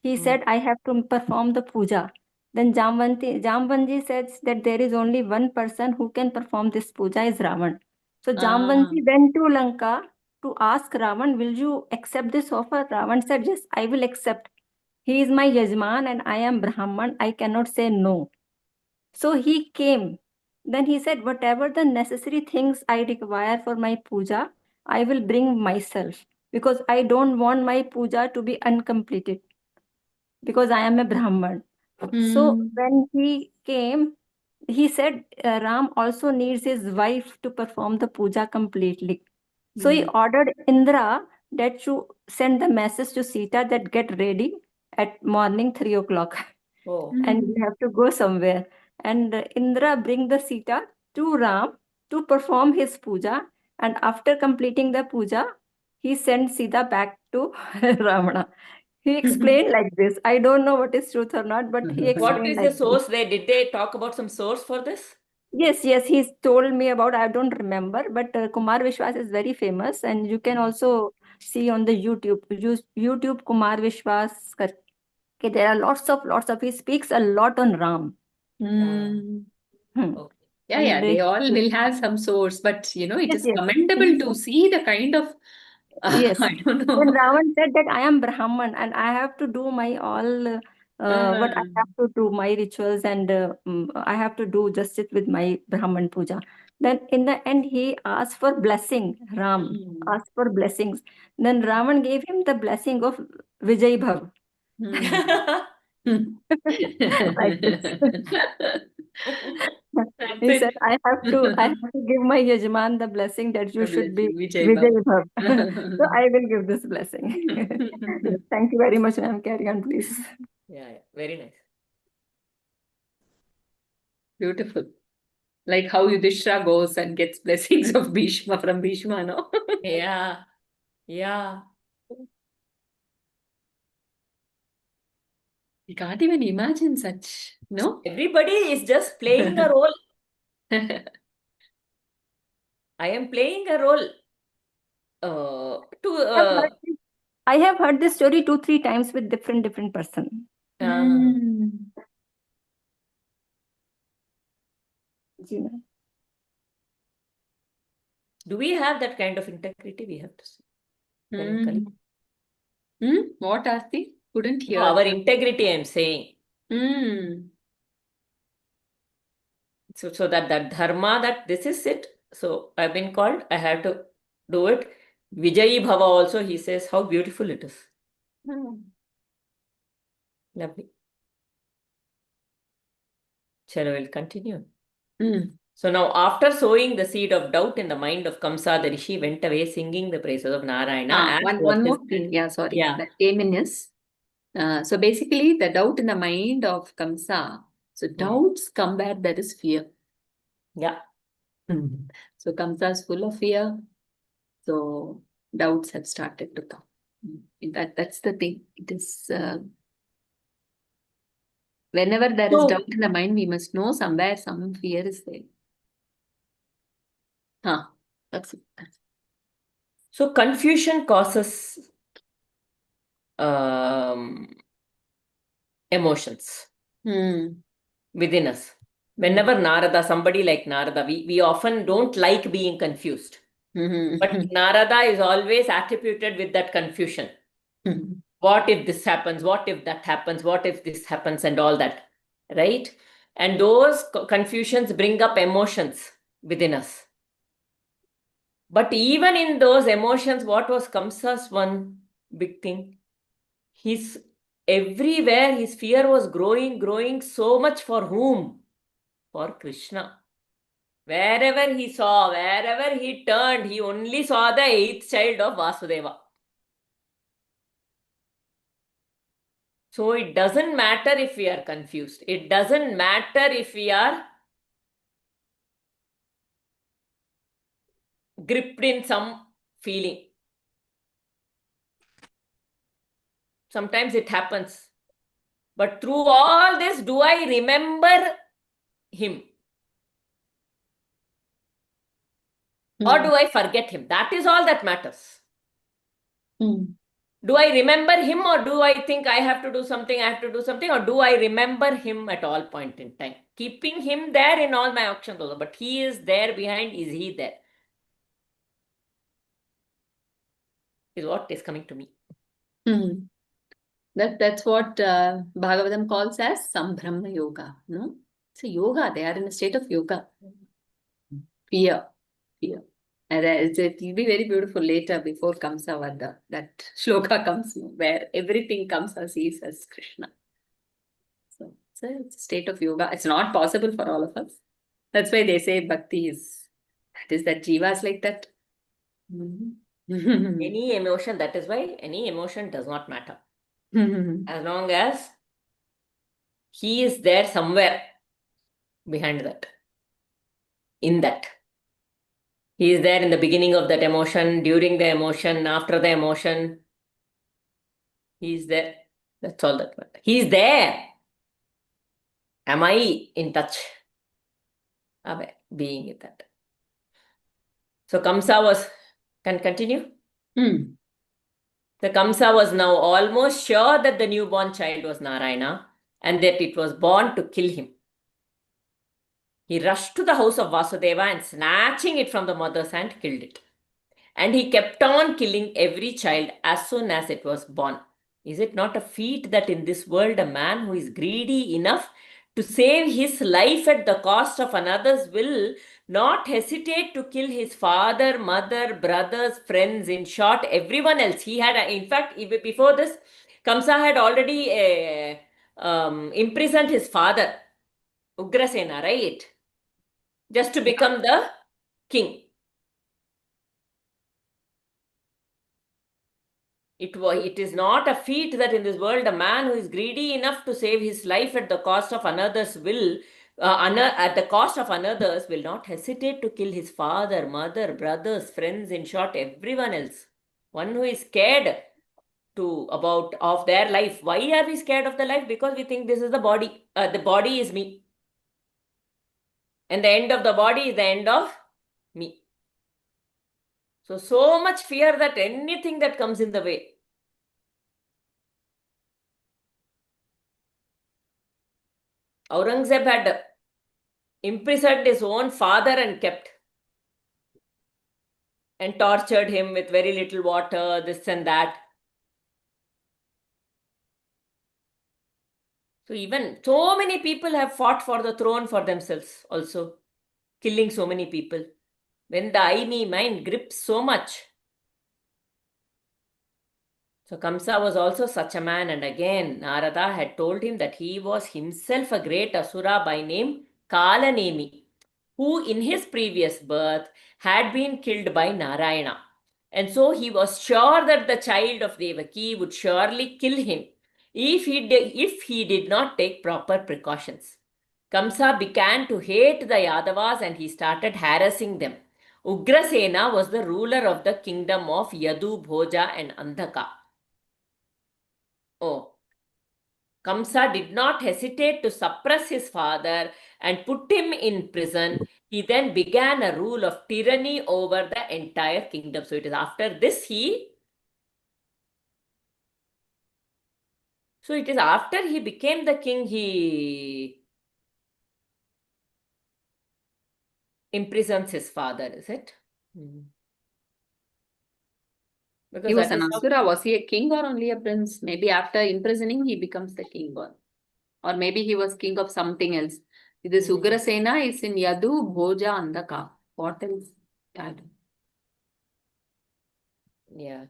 he said, I have to perform the puja. Then Jamvanji says that there is only one person who can perform this puja is Ravan. So Jamvanji went to Lanka to ask Ravan, will you accept this offer? Ravan said, yes, I will accept. He is my Yajman and I am Brahman. I cannot say no. So he came. Then he said, whatever the necessary things I require for my puja, I will bring myself because I don't want my puja to be uncompleted because I am a Brahman. So when he came, he said Ram also needs his wife to perform the puja completely. So he ordered Indra that to send the message to Sita that get ready at morning 3 o'clock Oh. and we have to go somewhere. And Indra bring the Sita to Ram to perform his puja. And after completing the puja, he sent Sita back to Ravana. He explained like this. I don't know what is truth or not, but he What explained is like the this. source there? Did they talk about some source for this? Yes, yes, he's told me about. I don't remember, but Kumar Vishwas is very famous, and you can also see on the YouTube. Use YouTube Kumar Vishwas. Okay, there are lots of. He speaks a lot on Ram. Hmm. Okay. Yeah, And they all will have some source, but it yes, is yes. commendable to see the kind of, Yes. I don't Then know. Ravan said that I am Brahman and I have to do my all what I have to do, my rituals, and I have to do justice with my Brahman puja. Then in the end, he asked for blessing. Ram asked for blessings. Then Ravan gave him the blessing of Vijay Bhav. Like this. That's He said, it. I have to give my Yajman the blessing that you The should be blessing, Vijay Vijay Bhav. Bhav. So I will give this blessing. Thank you very much, ma'am. Carry on, please. Yeah, very nice. Beautiful. Like how Yudhishthira goes and gets blessings of Bhishma from Bhishma, no? Yeah, yeah. You can't even imagine such, no? Everybody is just playing a role. I am playing a role to I have heard this story 2, 3 times with different person. Hmm. Ji, ma'am. do we have that kind of integrity? We have to see. Technically. What, Aarti? Couldn't No, hear. our integrity, I'm saying. Hmm. So that dharma, that this is it. So I've been called, I have to do it. Vijayi Bhava also, he says, how beautiful it is. Lovely. Chalo, we'll continue. So now, after sowing the seed of doubt in the mind of Kamsa, the Rishi went away singing the praises of Narayana. As One was more thing. Yeah, sorry. Yeah. That came in is, so basically the doubt in the mind of Kamsa. So doubts come where there is fear. Yeah. So Kamsa is full of fear. So doubts have started to come. That's the thing. It is whenever there is doubt in the mind, we must know somewhere some fear is there. That's it. So confusion causes emotions within us. Whenever Narada, somebody like Narada, we often don't like being confused. But Narada is always attributed with that confusion. What if this happens? What if that happens? What if this happens? And all that, right? And those confusions bring up emotions within us. But even in those emotions, what was Kamsa's one big thing? Everywhere his fear was growing so much for whom? For Krishna. Wherever he saw, wherever he turned, he only saw the 8th child of Vasudeva. So it doesn't matter if we are confused. It doesn't matter if we are gripped in some feeling. Sometimes it happens. But through all this, do I remember him? Or do I forget him? That is all that matters. Do I remember him, or do I think I have to do something, or do I remember him at all point in time? Keeping him there in all my actions also, but he is there behind, is he there? Is what is coming to me. That's what Bhagavatam calls as Sambhrama Yoga. No? It's a yoga. They are in a state of yoga. Fear. And it will be very beautiful later before Kamsavada. That shloka comes where everything comes as sees as Krishna. So it's a state of yoga. It's not possible for all of us. That's why they say bhakti is that jiva is like that. Any emotion, that is why any emotion does not matter. As long as he is there somewhere behind that. In that. He is there in the beginning of that emotion, during the emotion, after the emotion. He is there. That's all that matters. He is there. Am I in touch? Aware, being in that. So Kamsa was, can continue? The Kamsa was now almost sure that the newborn child was Narayana and that it was born to kill him. He rushed to the house of Vasudeva and snatching it from the mother's hand, killed it. And he kept on killing every child as soon as it was born. Is it not a feat that in this world a man who is greedy enough to save his life at the cost of another's will not hesitate to kill his father, mother, brothers, friends, in short, everyone else? He had, in fact, even before this, Kamsa had already imprisoned his father, Ugrasena, right? Just to become the king. It is not a feat that in this world a man who is greedy enough to save his life at the cost of another's will, at the cost of another's, will not hesitate to kill his father, mother, brothers, friends, in short, everyone else. One who is scared of their life. Why are we scared of the life? Because we think this is the body. The body is me. And the end of the body is the end of me. So much fear that anything that comes in the way. Aurangzeb had imprisoned his own father and kept and tortured him with very little water, this and that. So even so many people have fought for the throne for themselves also, killing so many people. When the I, me, mind grips so much. So Kamsa was also such a man, and again Narada had told him that he was himself a great asura by name Kalanemi, who in his previous birth had been killed by Narayana. And so he was sure that the child of Devaki would surely kill him if he did not take proper precautions. Kamsa began to hate the Yadavas and he started harassing them. Ugrasena was the ruler of the kingdom of Yadu, Bhoja and Andhaka. Kamsa did not hesitate to suppress his father and put him in prison. He then began a rule of tyranny over the entire kingdom. So it is after this So it is after he became the king, he imprisons his father, is it? Because he was an asura. Was he a king or only a prince? Maybe after imprisoning, he becomes the king. Or maybe he was king of something else. This Ugrasena is in Yadu, Bhoja, Andhaka. What else? I don't know. Yeah.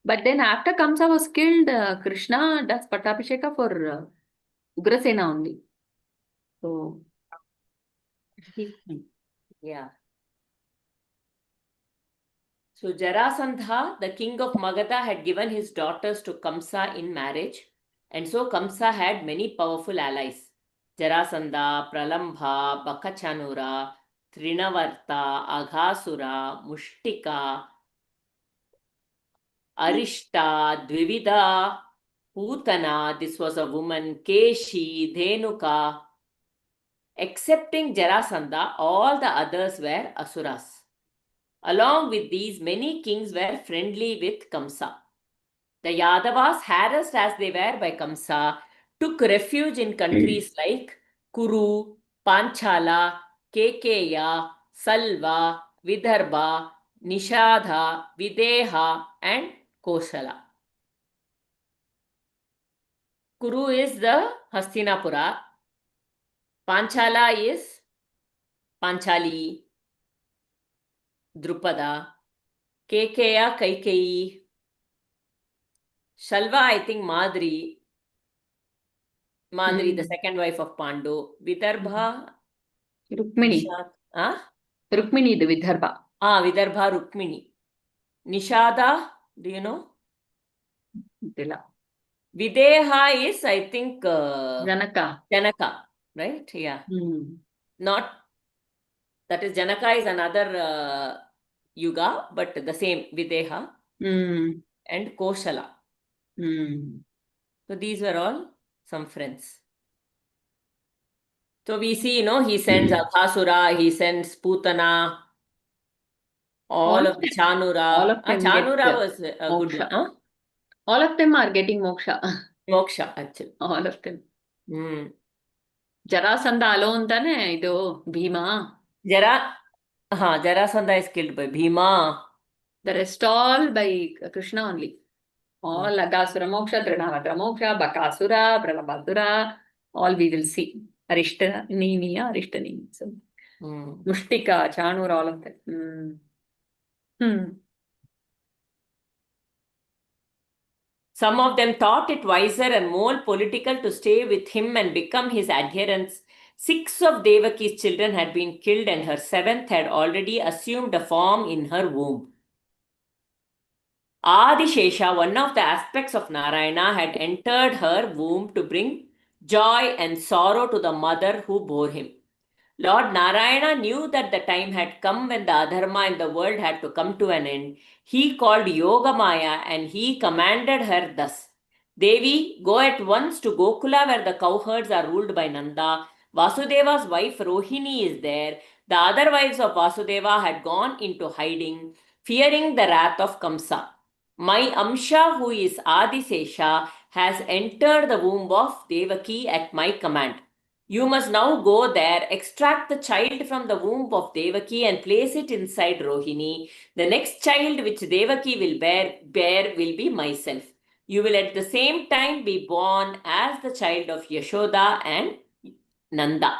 But then after Kamsa was killed, Krishna does Pattabhisheka for Ugrasena only. So, Yeah. So Jarasandha, the king of Magadha, had given his daughters to Kamsa in marriage. And so Kamsa had many powerful allies. Jarasandha, Pralambha, Bakachanura, Trinavarta, Aghasura, Mushtika, Arishta, Dvivida, Putana, this was a woman, Keshi, Dhenuka. Excepting Jarasandha, all the others were asuras. Along with these, many kings were friendly with Kamsa. The Yadavas, harassed as they were by Kamsa, took refuge in countries like Kuru, Panchala, Kekeya, Salva, Vidarbha, Nishadha, Videha, and Koshala. Kuru is the Hastinapura. Panchala is Panchali, Drupada, Kekeya, Kaikeyi, Shalva, I think Madri, the second wife of Pandu, Vidarbha, Rukmini. Rukmini, the Vidarbha. Vidarbha, Rukmini. Nishada, do you know? Dila. Videha is, I think, Janaka. Janaka, right? Yeah. Not, that is, Janaka is another yuga, but the same, Videha and Koshala. So these were all some friends. So we see, he sends Aghasura, he sends Putana, all of the Chanura. All of them Chanura get was a good moksha. one. Huh? All of them are getting moksha. Moksha, actually. All of them. Jarasandha alone, tane, ido, Bhima. Jarasandha is killed by Bhima. The rest all by Krishna only. All Aghasura moksha, Drinavatra moksha, Bakasura, Pralabhadura, all we will see. Arishtanini. So, Mushtika, Chanur, all of that. Some of them thought it wiser and more political to stay with him and become his adherents. 6 of Devaki's children had been killed and her 7th had already assumed a form in her womb. Adishesha, one of the aspects of Narayana, had entered her womb to bring joy and sorrow to the mother who bore him. Lord Narayana knew that the time had come when the adharma in the world had to come to an end. He called Yogamaya and he commanded her thus: Devi, go at once to Gokula where the cowherds are ruled by Nanda. Vasudeva's wife Rohini is there. The other wives of Vasudeva had gone into hiding, fearing the wrath of Kamsa. My Amsha, who is Adisesha, has entered the womb of Devaki at my command. You must now go there, extract the child from the womb of Devaki and place it inside Rohini. The next child which Devaki will bear will be myself. You will at the same time be born as the child of Yashoda and Nanda.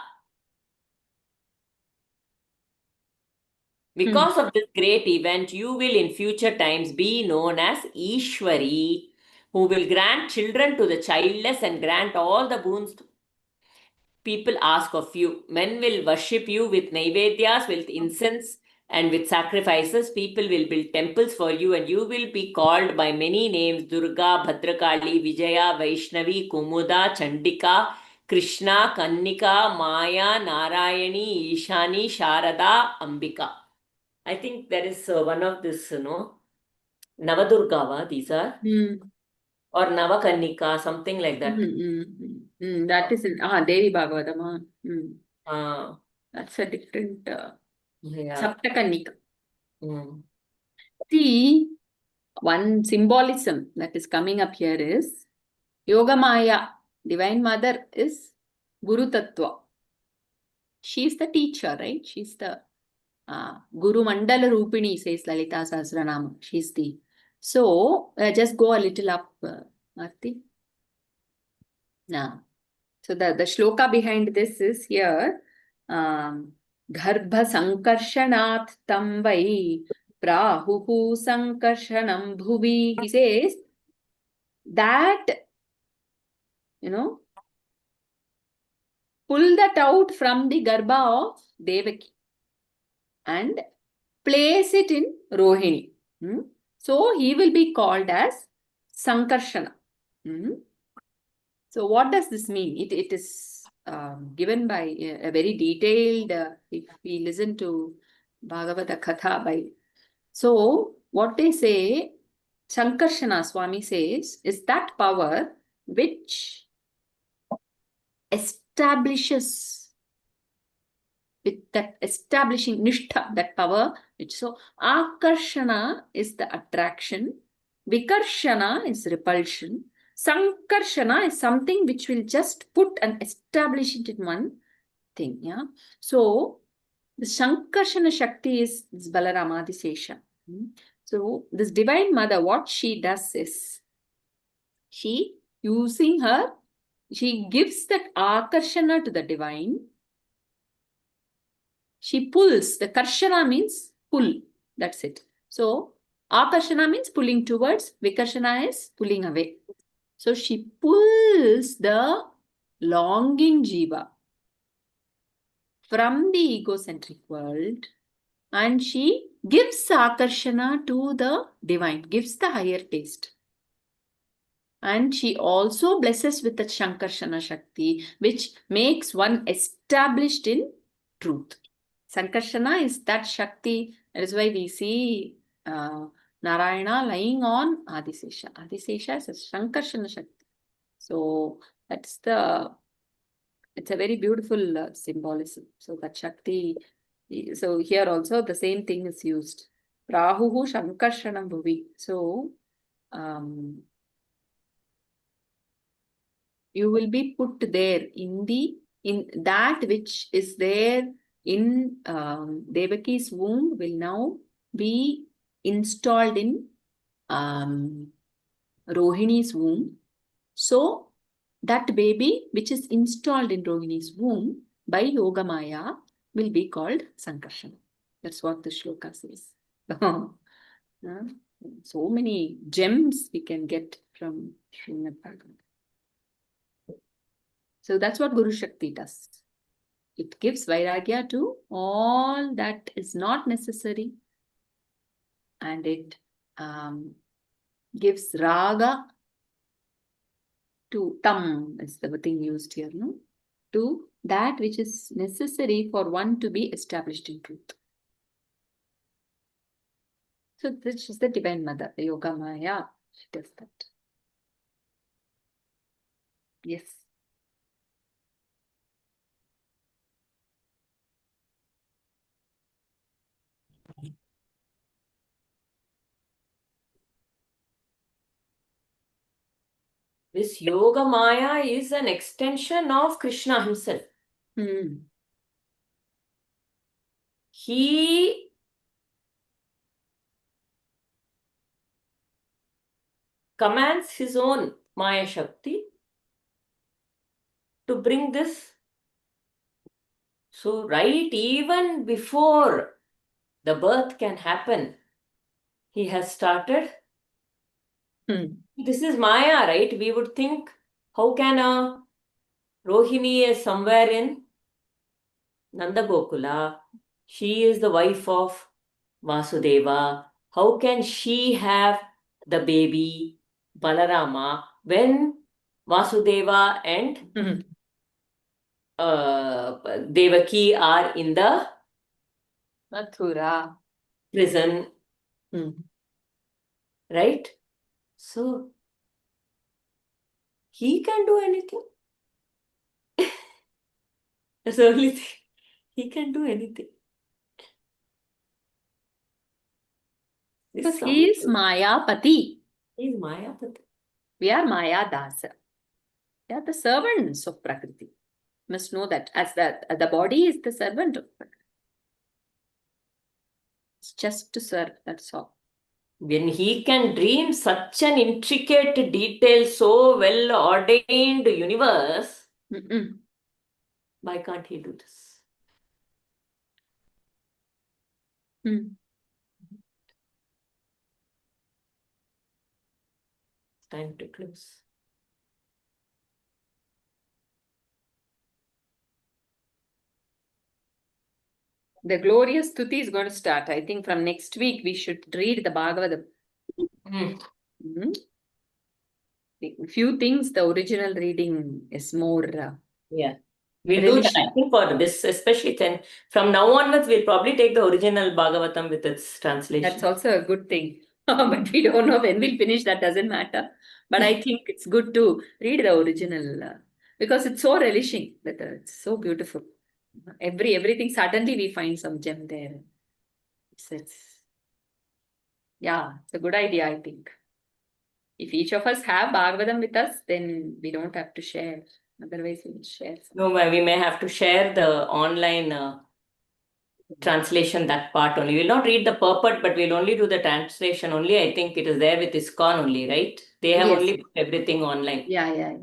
Because of this great event, you will in future times be known as Ishwari, who will grant children to the childless and grant all the boons people ask of you. Men will worship you with Naivedyas, with incense and with sacrifices. People will build temples for you and you will be called by many names: Durga, Bhadrakali, Vijaya, Vaishnavi, Kumuda, Chandika, Krishna, Kannika, Maya, Narayani, Ishani, Sharada, Ambika. I think there is one of this, Navadurgava, these are. Or Navakannika, something like that. That is in Devi Bhagavatama. That's a different Saptakanika. See, one symbolism that is coming up here is Yogamaya, Divine Mother, is Guru Tattva. She is the teacher, right? She's the Guru Mandala Rupini, says Lalita Sahasranama. She's the. So, just go a little up, Marti. Now, so the shloka behind this is here. Garbha Sankarshanat Tamvai Prahuhu Sankarshanam Bhuvi. He says that, pull that out from the Garbha of Devaki and place it in Rohini. So he will be called as Sankarshana. So what does this mean? It is given by a very detailed, if we listen to Bhagavata Katha by. So what they say, Sankarshana Swami says, is that power which establishes, with that establishing nishtha, that power, which so Akarshana is the attraction, Vikarshana is repulsion, Sankarshana is something which will just put and establish it in one thing. Yeah. So the Sankarshana Shakti is Balarama Adisesha. So this Divine Mother, what she does is, she using her, she gives that Akarshana to the Divine. She pulls, the Karshana means pull, that's it. So Akarshana means pulling towards, Vikarshana is pulling away. So she pulls the longing jiva from the egocentric world, and she gives Akarshana to the divine, gives the higher taste. And she also blesses with the Sankarshana Shakti, which makes one established in truth. Sankarshana is that Shakti. That is why we see Narayana lying on Adisesha. Adisesha is a Sankarshana Shakti. So that's it's a very beautiful symbolism. So that Shakti, so here also the same thing is used. Rahuhu Sankarshanam Bhuvi. So you will be put there in that which is there in Devaki's womb will now be installed in Rohini's womb. So that baby which is installed in Rohini's womb by Yogamaya will be called Sankarshana. That's what the shloka says. So many gems we can get from Srimad Bhagavatam. So that's what Guru Shakti does. It gives Vairagya to all that is not necessary, and it gives Raga to Tam, is the thing used here, no? To that which is necessary for one to be established in truth. So this is the Divine Mother, the Yogamaya. She does that. Yes. This Yoga Maya is an extension of Krishna himself. He commands his own Maya Shakti to bring this. So right even before the birth can happen, he has started. This is Maya, right? We would think, how can a Rohini is somewhere in Nanda Gokula? She is the wife of Vasudeva. How can she have the baby Balarama when Vasudeva and Devaki are in the Mathura prison? Right? So, he can do anything. That's the only thing. He can do anything. because he is Mayapati. He is Mayapati. We are Maya Dasa. We are the servants of Prakriti. Must know that as the body is the servant of Prakriti. It's just to serve, that's all. When he can dream such an intricate, detailed, so well ordained universe, why can't he do this? Time to close. The glorious Stuti is going to start. I think from next week we should read the Bhagavatam. Few things, the original reading is more. Yeah. We'll do that. Religion. I think for this, especially then, from now onwards, we'll probably take the original Bhagavatam with its translation. That's also a good thing. But we don't know when we'll finish, that doesn't matter. But I think it's good to read the original because it's so relishing, that it's so beautiful. Everything, suddenly we find some gem there. Yeah, it's a good idea, I think. If each of us have Bhagavatam with us, then we don't have to share. Otherwise, we will share. No, we may have to share the online translation, that part only. We'll not read the purport, but we'll only do the translation only. I think it is there with ISKCON only, right? They have Yes. only put everything online. Yeah.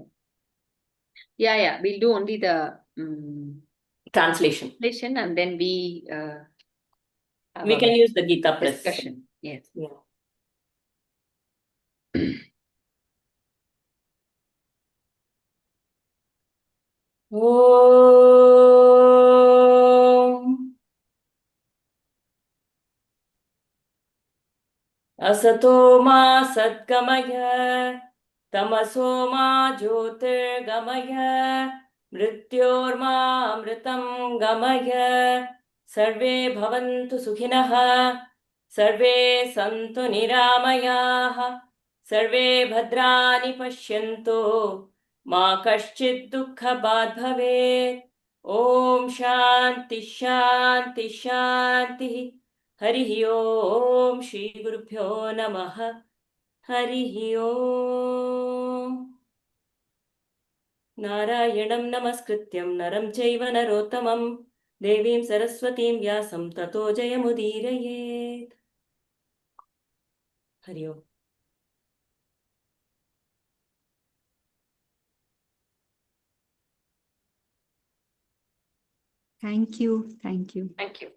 We'll do only the Translation. and then we have We can our use the Gita Press. discussion. Yes. Yeah. Om Asato ma sadgamaya tamaso ma jyotirgamaya mrityorma amritam gamaya sarve bhavantu sukhinah sarve santu niramayaah sarve bhadrani pashyantu ma kaschid dukkhabad bhavet. Om Shanti Shanti Shanti. Harihi Om Shri Gurubhyo Namaha. Harihi Om. Narayanam Namaskrityam Naram Chaiva Narottamam Devim Saraswatim Vyasam Tato Jayamudirayet. Hari Om. Thank you. Thank you. Thank you.